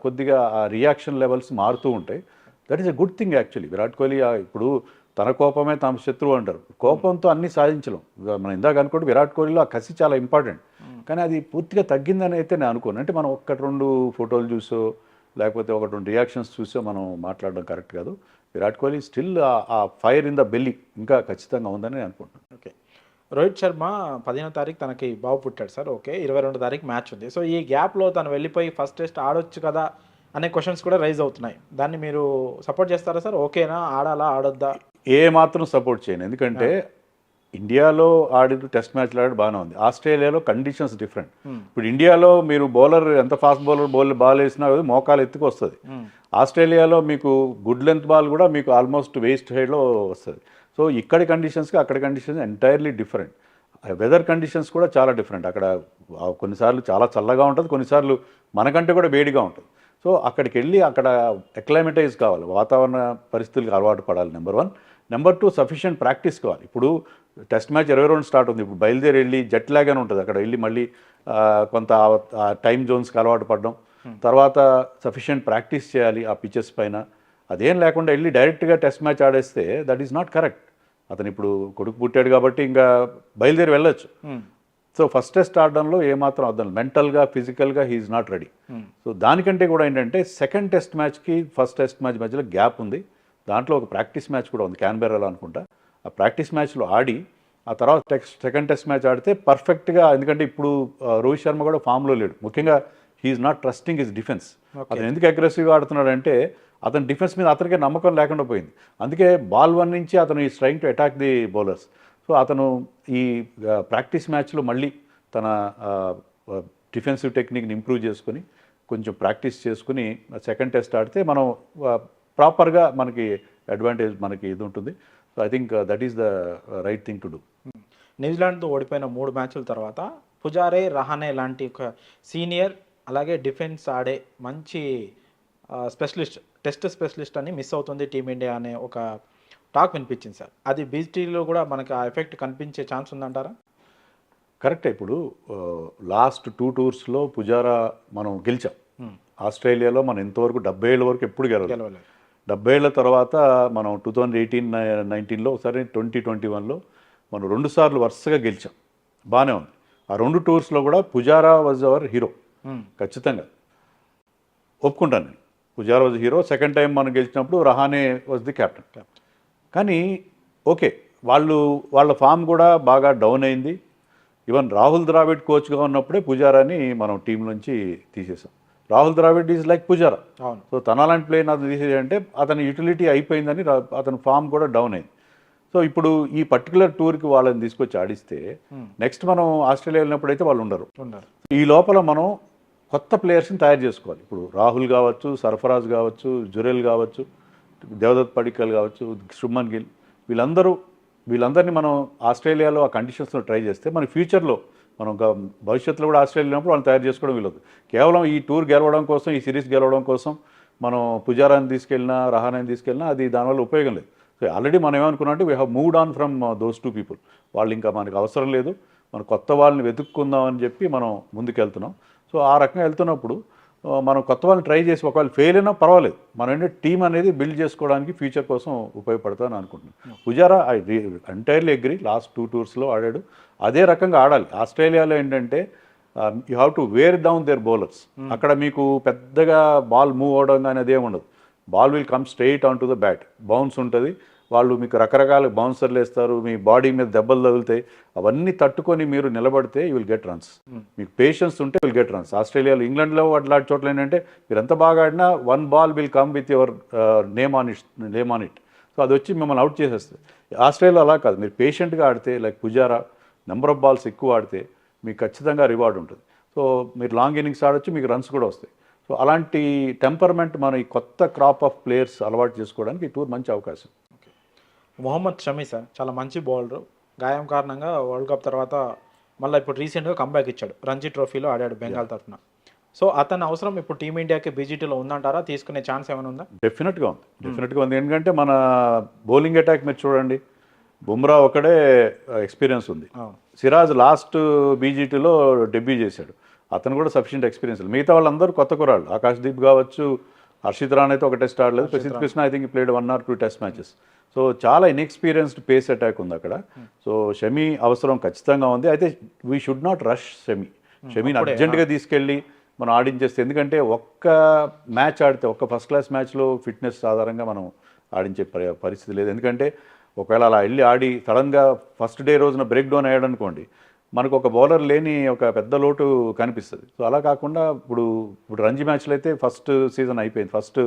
కొద్దిగా ఆ రియాక్షన్ లెవెల్స్ మారుతూ ఉంటాయి. That is a good thing actually. Virat Kohli ఇప్పుడు తన కోపమే తమ శత్రువు అంటారు. కోపంతో అన్ని సాధించలేం. మనం ఇందాక అనుకోండి విరాట్ కోహ్లీలో ఆ కసి చాలా ఇంపార్టెంట్. కానీ అది పూర్తిగా తగ్గిందని అయితే నేను అనుకోను. అంటే మనం ఒక్కటి రెండు ఫోటోలు చూసో లేకపోతే ఒకటి రెండు రియాక్షన్స్ చూసో మనం మాట్లాడడం కరెక్ట్ కాదు. విరాట్ కోహ్లీ స్టిల్ ఆ ఫైర్ ఇన్ ద బెల్లీ ఇంకా ఖచ్చితంగా ఉందని నేను అనుకుంటున్నాను. ఓకే. రోహిత్ శర్మ 15వ తారీఖు తనకి బాబు పుట్టాడు సార్. ఓకే. 22వ తారీఖు మ్యాచ్ ఉంది. సో ఈ గ్యాప్లో తను వెళ్ళిపోయి ఫస్ట్ టెస్ట్ ఆడొచ్చు కదా అనే క్వశ్చన్స్ కూడా రైజ్ అవుతున్నాయి. దాన్ని మీరు సపోర్ట్ చేస్తారా సార్? ఓకేనా, ఆడాలా, ఆడొద్దా? ఏ మాత్రం సపోర్ట్ చేయను. ఎందుకంటే ఇండియాలో ఆడిన టెస్ట్ మ్యాచ్లు ఆడి బాగానే ఉంది. ఆస్ట్రేలియాలో కండిషన్స్ డిఫరెంట్. ఇప్పుడు ఇండియాలో మీరు బౌలర్ ఎంత ఫాస్ట్ బౌలర్ బాల్ వేసినా అది మోకాలు ఎత్తుకు వస్తుంది. ఆస్ట్రేలియాలో మీకు గుడ్ లెంత్ బాల్ కూడా మీకు ఆల్మోస్ట్ వేస్ట్ హైడ్లో వస్తుంది. సో ఇక్కడి కండిషన్స్కి అక్కడి conditions entirely different. Weather conditions కూడా చాలా డిఫరెంట్. అక్కడ కొన్నిసార్లు చాలా చల్లగా ఉంటుంది, కొన్నిసార్లు మనకంటే కూడా వేడిగా ఉంటుంది. సో అక్కడికి వెళ్ళి అక్కడ అక్లైమటైజ్ కావాలి, వాతావరణ పరిస్థితులకు అలవాటు పడాలి. నెంబర్ 1. నెంబర్ 2, సఫిషియెంట్ ప్రాక్టీస్ కావాలి. ఇప్పుడు టెస్ట్ మ్యాచ్ 22 స్టార్ట్ ఉంది. ఇప్పుడు బయలుదేరి వెళ్ళి జెట్ లాగ్ అని ఉంటుంది. అక్కడ వెళ్ళి మళ్ళీ కొంత టైం జోన్స్కి అలవాటు పడడం, తర్వాత సఫిషియెంట్ ప్రాక్టీస్ చేయాలి ఆ పిచెస్ పైన. అదేం లేకుండా వెళ్ళి డైరెక్ట్గా టెస్ట్ మ్యాచ్ ఆడేస్తే దట్ ఈస్ నాట్ కరెక్ట్. అతను ఇప్పుడు కొడుకు పుట్టాడు కాబట్టి ఇంకా బయలుదేరి వెళ్ళొచ్చు. సో ఫస్ట్ టెస్ట్ ఆడడంలో ఏమాత్రం అర్థం, మెంటల్గా ఫిజికల్గా హీఈస్ నాట్ రెడీ. సో దానికంటే కూడా ఏంటంటే సెకండ్ టెస్ట్ మ్యాచ్కి ఫస్ట్ టెస్ట్ మ్యాచ్ మధ్యలో గ్యాప్ ఉంది. దాంట్లో ఒక ప్రాక్టీస్ మ్యాచ్ కూడా ఉంది, క్యాన్బెర్రాలో అనుకుంటా. ఆ ప్రాక్టీస్ మ్యాచ్లో ఆడి ఆ తర్వాత సెకండ్ టెస్ట్ మ్యాచ్ ఆడితే పర్ఫెక్ట్గా, ఎందుకంటే ఇప్పుడు రోహిత్ శర్మ కూడా ఫామ్లో లేడు. ముఖ్యంగా he's not trusting his defence. అతను ఎందుకు అగ్రెసివ్గా ఆడుతున్నాడంటే అతని డిఫెన్స్ మీద అతనికే నమ్మకం లేకుండా పోయింది. అందుకే బాల్ 1 నుంచి అతను ఈ trying to attack the bowlers. So అతను ఈ ప్రాక్టీస్ మ్యాచ్లో మళ్ళీ తన డిఫెన్సివ్ టెక్నిక్ని ఇంప్రూవ్ చేసుకుని కొంచెం ప్రాక్టీస్ చేసుకుని సెకండ్ టెస్ట్ ఆడితే మనం ప్రాపర్గా మనకి అడ్వాంటేజ్ మనకి ఇది ఉంటుంది. So I think that is the right thing to do. న్యూజిలాండ్తో ఓడిపోయిన 3 మ్యాచ్ల తర్వాత పుజారే, రహానే లాంటి ఒక సీనియర్ అలాగే డిఫెన్స్ ఆడే మంచి స్పెషలిస్ట్, టెస్ట్ స్పెషలిస్ట్ అని మిస్ అవుతుంది టీమిండియా అనే ఒక టాక్ వినిపించింది సార్. అది బీసీటీలో కూడా మనకి ఆ ఎఫెక్ట్ కనిపించే ఛాన్స్ ఉందంటారా? కరెక్టే. ఇప్పుడు లాస్ట్ 2 టూర్స్లో పుజారా మనం గెలిచాం. ఆస్ట్రేలియాలో మనం ఇంతవరకు 70 ఏళ్ళ వరకు ఎప్పుడు గెలవలేదు. 70 ఏళ్ళ తర్వాత మనం 2018-19లో ఒకసారి 2021లో మనం 2 సార్లు వరుసగా గెలిచాం. బాగానే ఉంది. ఆ 2 టూర్స్లో కూడా పుజారా వాజ్ అవర్ హీరో. ఖచ్చితంగా ఒప్పుకుంటాను నేను. Pujara was hero. Second time మనం గెలిచినప్పుడు రహానే వాజ్ ది కెప్టెన్. కానీ ఓకే, వాళ్ళ ఫామ్ కూడా బాగా డౌన్ అయింది. ఈవెన్ రాహుల్ ద్రావిడ్ కోచ్గా ఉన్నప్పుడే పుజారాని మనం టీం నుంచి తీసేసాం. Rahul Dravid is like Pujara. So తన అలాంటి ప్లేయర్ని అతను తీసేదంటే అతని యూటిలిటీ అయిపోయిందని అతని ఫామ్ కూడా డౌన్ అయింది. సో ఇప్పుడు ఈ పర్టికులర్ టూర్కి వాళ్ళని తీసుకొచ్చి ఆడిస్తే నెక్స్ట్ మనం ఆస్ట్రేలియా వెళ్ళినప్పుడు అయితే వాళ్ళు ఉండరు. ఈ లోపల మనం కొత్త ప్లేయర్స్ని తయారు చేసుకోవాలి. ఇప్పుడు రాహుల్ కావచ్చు, సర్ఫరాజ్ కావచ్చు, జురెల్ కావచ్చు, దేవదత్ పడిక్కల్ కావచ్చు, శుభ్మన్ గిల్, వీళ్ళందరినీ మనం ఆస్ట్రేలియాలో ఆ కండిషన్స్లో ట్రై చేస్తే మన ఫ్యూచర్లో మనం భవిష్యత్తులో కూడా ఆస్ట్రేలియా వెళ్ళినప్పుడు వాళ్ళని తయారు చేసుకోవడం వీలదు. కేవలం ఈ టూర్ గెలవడం కోసం, ఈ సిరీస్ గెలవడం కోసం మనం పుజారాని తీసుకెళ్ళినా, రహానేని తీసుకెళ్ళినా అది దానివల్ల ఉపయోగం లేదు. సో ఆల్రెడీ మనం ఏమనుకున్నాం అంటే we have moved on from those 2 people. వాళ్ళు ఇంకా మనకు అవసరం లేదు, మనం కొత్త వాళ్ళని వెతుక్కుందాం అని చెప్పి మనం ముందుకెళ్తున్నాం. సో ఆ రకంగా వెళ్తున్నప్పుడు మనం కొత్త వాళ్ళని ట్రై చేసి ఒకవేళ ఫెయిల్ అయినా పర్వాలేదు, మనం ఏంటంటే టీం అనేది బిల్డ్ చేసుకోవడానికి ఫ్యూచర్ కోసం ఉపయోగపడుతుందని అనుకుంటున్నాను. Pujara I entirely agree. Last 2 టూర్స్లో ఆడాడు. అదే రకంగా ఆడాలి. ఆస్ట్రేలియాలో ఏంటంటే you have to wear down their bowlers. అక్కడ మీకు పెద్దగా బాల్ మూవ్ అవడం కానీ అదేం ఉండదు. Ball will come straight on to the bat. Bounce ఉంటుంది. వాళ్ళు మీకు రకరకాల బౌన్సర్లు వేస్తారు, మీ బాడీ మీద దెబ్బలు తగులుతాయి. అవన్నీ తట్టుకొని మీరు నిలబడితే యూ విల్ గెట్ రన్స్. మీకు పేషెన్స్ ఉంటే విల్ గెట్ రన్స్. ఆస్ట్రేలియాలో, ఇంగ్లాండ్లో అట్లాంటి చోట్ల ఏంటంటే మీరు ఎంత బాగా ఆడినా 1 ball will come with your name on it. So అది వచ్చి మిమ్మల్ని అవుట్ చేసేస్తుంది. ఆస్ట్రేలియాలో అలా కాదు. మీరు పేషెంట్గా ఆడితే like Pujara number of balls ఎక్కువ ఆడితే మీకు ఖచ్చితంగా రివార్డ్ ఉంటుంది. సో మీరు లాంగ్ ఇన్నింగ్స్ ఆడొచ్చు, మీకు రన్స్ కూడా వస్తాయి. సో అలాంటి టెంపర్మెంట్ మన ఈ కొత్త క్రాప్ ఆఫ్ ప్లేయర్స్ అలవాటు చేసుకోవడానికి ఈ టూర్ మంచి అవకాశం. మొహమ్మద్ షమి సార్ చాలా మంచి బౌలరు. గాయం కారణంగా వరల్డ్ కప్ తర్వాత మళ్ళీ ఇప్పుడు రీసెంట్గా కంబ్యాక్ ఇచ్చాడు. రంజీ ట్రోఫీలో ఆడాడు బెంగాల్ తరఫున. సో అతని అవసరం ఇప్పుడు టీమిండియాకి బీజీటీలో ఉందంటారా? తీసుకునే ఛాన్స్ ఏమైనా ఉందా? డెఫినెట్గా ఉంది. ఎందుకంటే మన బౌలింగ్ అటాక్ మీరు చూడండి, బుమ్రా ఒకడే ఎక్స్పీరియన్స్ ఉంది. సిరాజ్ లాస్ట్ బీజీటీలో డెబ్యూ చేశాడు. అతను కూడా సఫిషియెంట్ ఎక్స్పీరియన్స్. మిగతా వాళ్ళందరూ కొత్త కురాళ్ళు. ఆకాశ్దీప్ కావచ్చు, హర్షిత్ రాణ్ అయితే ఒక టెస్ట్ ఆడలేదు. Prasidh Krishna I think played 1 or 2 test matches. So చాలా ఇన్ఎక్స్పీరియన్స్డ్ పేస్ అటాక్ ఉంది అక్కడ. సో షమి అవసరం ఖచ్చితంగా ఉంది. అయితే వీ షుడ్ నాట్ రష్ షమీని అర్జెంటుగా తీసుకెళ్ళి మనం ఆడించేస్తే, ఎందుకంటే ఒక్క మ్యాచ్ ఆడితే, ఒక్క ఫస్ట్ క్లాస్ మ్యాచ్లో ఫిట్నెస్ ఆధారంగా మనం ఆడించే పరిస్థితి లేదు. ఎందుకంటే ఒకవేళ అలా వెళ్ళి ఆడి సడన్గా ఫస్ట్ డే రోజున బ్రేక్ డౌన్ అయ్యాడు అనుకోండి, మనకు ఒక బౌలర్ లేని ఒక పెద్ద లోటు కనిపిస్తుంది. సో అలా కాకుండా ఇప్పుడు రంజీ మ్యాచ్లు అయితే ఫస్ట్ సీజన్ అయిపోయింది, ఫస్ట్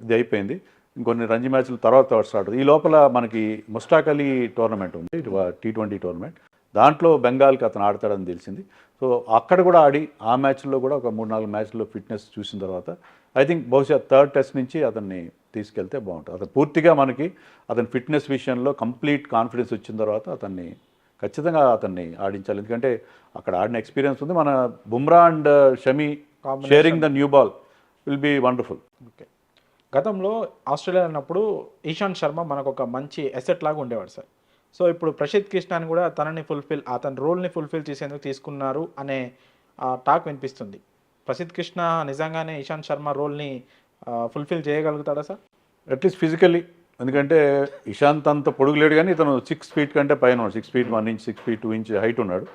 ఇది అయిపోయింది. ఇంకొన్ని రంజీ మ్యాచ్లు తర్వాత స్టార్ట్ అవుతుంది. ఈ లోపల మనకి ముస్టాక్ అలీ టోర్నమెంట్ ఉంది, T20 టోర్నమెంట్. దాంట్లో బెంగాల్కి అతను ఆడతాడని తెలిసింది. సో అక్కడ కూడా ఆడి ఆ మ్యాచ్లో కూడా ఒక 3-4 మ్యాచ్లో ఫిట్నెస్ చూసిన తర్వాత ఐ థింక్ బహుశా థర్డ్ టెస్ట్ నుంచి అతన్ని తీసుకెళ్తే బాగుంటుంది. అతను పూర్తిగా మనకి అతని ఫిట్నెస్ విషయంలో కంప్లీట్ కాన్ఫిడెన్స్ వచ్చిన తర్వాత అతన్ని ఖచ్చితంగా అతన్ని ఆడించాలి. ఎందుకంటే అక్కడ ఆడిన ఎక్స్పీరియన్స్ ఉంది. మన Bumrah and Shami sharing the new ball will be wonderful. Okay, గతంలో ఆస్ట్రేలియా అన్నప్పుడు ఇషాంత్ శర్మ మనకు ఒక మంచి ఎసెట్ లాగా ఉండేవాడు సార్. సో ఇప్పుడు ప్రసిద్ధ్ కృష్ణని కూడా అతని రోల్ని ఫుల్ఫిల్ చేసేందుకు తీసుకున్నారు అనే టాక్ వినిపిస్తుంది. ప్రసిద్ధ్ కృష్ణ నిజంగానే ఇషాంత్ శర్మ రోల్ని ఫుల్ఫిల్ చేయగలుగుతాడా సార్? At least physically. ఎందుకంటే ఇషాంత్ అంత పొడుగులేడు, కానీ ఇతను 6 feet కంటే పైన ఉన్నాడు. 6 feet 1 inch, 6 feet 2 inch height ఉన్నాడు.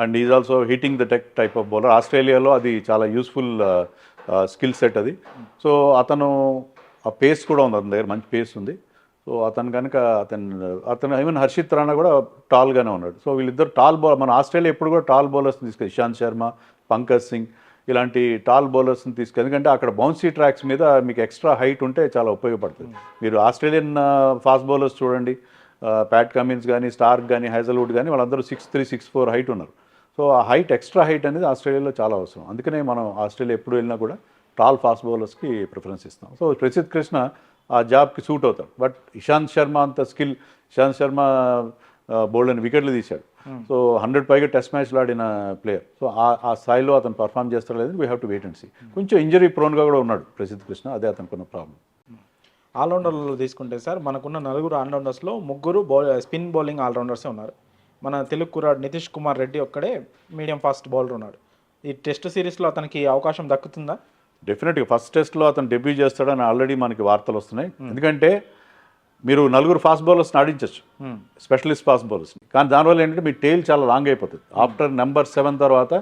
And is also hitting the type of bowler. ఆస్ట్రేలియాలో అది చాలా యూస్ఫుల్ స్కిల్ సెట్ అది. సో అతను ఆ పేస్ కూడా ఉంది, అతని దగ్గర మంచి పేస్ ఉంది. సో అతను కనుక అతను ఈవెన్ హర్షిత్ రాణా కూడా టాల్గానే ఉన్నాడు. సో వీళ్ళిద్దరు టాల్ బౌలర్. మన ఆస్ట్రేలియా ఎప్పుడు కూడా టాల్ బౌలర్స్ని తీసుకెళ్ళి, ఇషాంత్ శర్మ, పంకజ్ సింగ్ ఇలాంటి టాల్ బౌలర్స్ని తీసుకెళ్ళి, ఎందుకంటే అక్కడ బౌన్సీ ట్రాక్స్ మీద మీకు ఎక్స్ట్రా హైట్ ఉంటే చాలా ఉపయోగపడుతుంది. మీరు ఆస్ట్రేలియన్ ఫాస్ట్ బౌలర్స్ చూడండి, ప్యాట్ కమిన్స్ కానీ, స్టార్క్ కానీ, హైజల్వుడ్ కానీ, వాళ్ళందరూ 6'3", 6'4" హైట్ ఉన్నారు. సో ఆ హైట్, ఎక్స్ట్రా హైట్ అనేది ఆస్ట్రేలియాలో చాలా అవసరం. అందుకనే మనం ఆస్ట్రేలియా ఎప్పుడు వెళ్ళినా కూడా టాల్ ఫాస్ట్ బౌలర్స్కి ప్రిఫరెన్స్ ఇస్తాం. సో ప్రసిద్ధ్ కృష్ణ ఆ జాబ్కి సూట్ అవుతాడు. బట్ ఇషాంత్ శర్మ అంత స్కిల్, ఇషాంత్ శర్మ బౌల్డ్ అని వికెట్లు తీశాడు. సో 100 పైగా టెస్ట్ మ్యాచ్లు ఆడిన ప్లేయర్. సో ఆ స్థాయిలో అతను పర్ఫామ్ చేస్తాడు లేదు, we have to wait and see. కొంచెం ఇంజరీ ప్రోన్గా కూడా ఉన్నాడు ప్రసిద్ధ్ కృష్ణ, అదే అతనుకున్న ప్రాబ్లం. ఆల్రౌండర్లు తీసుకుంటే సార్, మనకున్న 4 ఆల్రౌండర్స్లో 3 స్పిన్ బౌలింగ్ ఆల్రౌండర్సే ఉన్నారు. మన తెలుగు కుర్రాడు నితీష్ కుమార్ రెడ్డి ఒక్కడే మీడియం ఫాస్ట్ బౌలర్ ఉన్నాడు. ఈ టెస్ట్ సిరీస్లో అతనికి అవకాశం దక్కుతుందా? డెఫినెట్గా ఫస్ట్ టెస్ట్లో అతను డెబ్యూ చేస్తాడని ఆల్రెడీ మనకి వార్తలు వస్తున్నాయి. ఎందుకంటే మీరు 4 ఫాస్ట్ బౌలర్స్ని ఆడించవచ్చు, స్పెషలిస్ట్ ఫాస్ట్ బౌలర్స్ని. కానీ దానివల్ల ఏంటంటే మీ టెయిల్ చాలా లాంగ్ అయిపోతుంది. ఆఫ్టర్ నెంబర్ 7 తర్వాత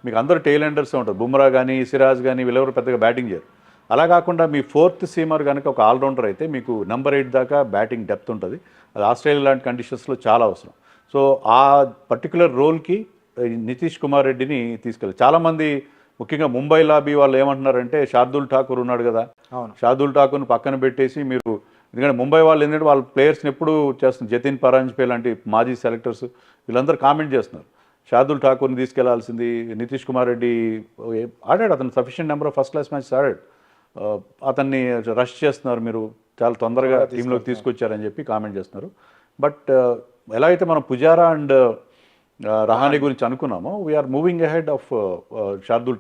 మీకు అందరూ టెయిల్ ఎండర్సే ఉంటారు. బుమ్రా కానీ, సిరాజ్ కానీ, వీళ్ళెవరు పెద్దగా బ్యాటింగ్ చేయరు. అలా కాకుండా మీ 4th సీమర్ కనుక ఒక ఆల్రౌండర్ అయితే మీకు నెంబర్ 8 దాకా బ్యాటింగ్ డెప్త్ ఉంటుంది. అది ఆస్ట్రేలియా లాంటి కండిషన్స్లో చాలా అవసరం. సో ఆ పర్టికులర్ రోల్కి నితీష్ కుమార్ రెడ్డిని తీసుకెళ్ళి, చాలామంది ముఖ్యంగా ముంబై లాబీ వాళ్ళు ఏమంటున్నారంటే శార్దుల్ ఠాకూర్ ఉన్నాడు కదా, శార్దుల్ ఠాకూర్ని పక్కన పెట్టేసి మీరు, ఎందుకంటే ముంబై వాళ్ళు ఏంటంటే వాళ్ళ ప్లేయర్స్ని ఎప్పుడు చేస్తున్నారు, జతిన్ పరాంజ్పే లాంటి మాజీ సెలెక్టర్స్ వీళ్ళందరూ కామెంట్ చేస్తున్నారు, శార్దుల్ ఠాకూర్ని తీసుకెళ్లాల్సింది. నితీష్ కుమార్ రెడ్డి ఆడాడు, అతను sufficient number of first class matches ఆడాడు. అతన్ని రష్ చేస్తున్నారు, మీరు చాలా తొందరగా టీంలోకి తీసుకొచ్చారని చెప్పి కామెంట్ చేస్తున్నారు. బట్ ఎలా అయితే మనం పుజారా అండ్ రహానే గురించి అనుకున్నామో, we are moving ahead of Shardul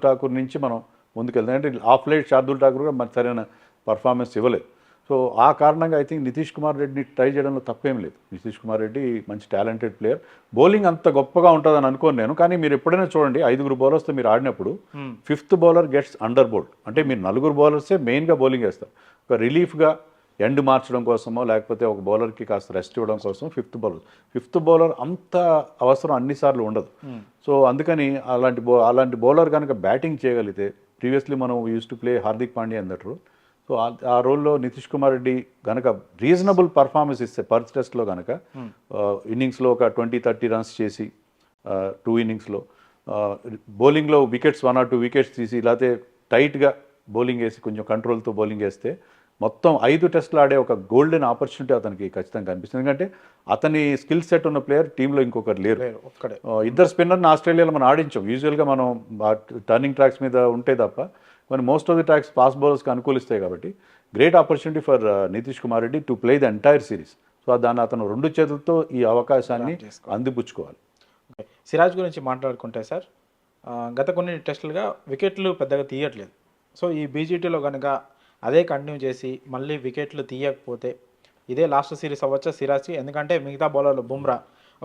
Thakur నుంచి మనం ముందుకెళ్తాం. అంటే ఆఫ్ లైట్ శార్దుల్ ఠాకూర్ కూడా మనకు సరైన పర్ఫార్మెన్స్ ఇవ్వలేదు. సో ఆ కారణంగా ఐ థింక్ నితీష్ కుమార్ రెడ్డిని ట్రై చేయడంలో తప్పేం లేదు. నితీష్ కుమార్ రెడ్డి మంచి టాలెంటెడ్ ప్లేయర్. బౌలింగ్ అంత గొప్పగా ఉంటుందని అనుకోను నేను, కానీ మీరు ఎప్పుడైనా చూడండి 5 బౌలర్స్తో మీరు ఆడినప్పుడు 5th bowler gets under bowled. అంటే మీరు 4 బౌలర్సే మెయిన్గా బౌలింగ్ వేస్తారు. ఒక రిలీఫ్గా ఎండ్ మార్చడం కోసమో లేకపోతే ఒక బౌలర్కి కాస్త రెస్ట్ ఇవ్వడం కోసం 5th బౌలర్ అంత అవసరం అన్నిసార్లు ఉండదు. సో అందుకని అలాంటి బౌలర్ కనుక బ్యాటింగ్ చేయగలిగితే, ప్రీవియస్లీ మనం used to play Hardik Pandya in that role. So ఆ రోల్లో నితీష్ కుమార్ రెడ్డి కనుక రీజనబుల్ పర్ఫార్మెన్స్ ఇస్తే పర్త్ టెస్ట్లో కనుక ఇన్నింగ్స్లో ఒక 20-30 రన్స్ చేసి 2 innings బౌలింగ్లో వికెట్స్ 1 or 2 వికెట్స్ తీసి, లేకపోతే టైట్గా బౌలింగ్ వేసి కొంచెం కంట్రోల్తో బౌలింగ్ వేస్తే మొత్తం 5 టెస్టులు ఆడే ఒక గోల్డెన్ ఆపర్చునిటీ అతనికి ఖచ్చితంగా కనిపిస్తుంది. ఎందుకంటే అతని స్కిల్ సెట్ ఉన్న ప్లేయర్ టీంలో ఇంకొకరు లేరు. 2 స్పిన్నర్ని ఆస్ట్రేలియాలో మనం ఆడించాం. యూజువల్గా మనం టర్నింగ్ ట్రాక్స్ మీద ఉంటే తప్ప, కానీ most of the tracks fast బౌలర్స్కి అనుకూలిస్తాయి. కాబట్టి great opportunity for Nitish Kumar Reddy to play the entire series. So దాన్ని అతను 2 చేతులతో ఈ అవకాశాన్ని అందిపుచ్చుకోవాలి. సిరాజ్ గురించి మాట్లాడుకుంటే సార్, గత కొన్ని టెస్టులుగా వికెట్లు పెద్దగా తీయట్లేదు. సో ఈ బీజీటీలో కనుక అదే కంటిన్యూ చేసి మళ్ళీ వికెట్లు తీయకపోతే ఇదే లాస్ట్ సిరీస్ అవ్వచ్చా సిరాజ్కి? ఎందుకంటే మిగతా బౌలర్లు బుమ్రా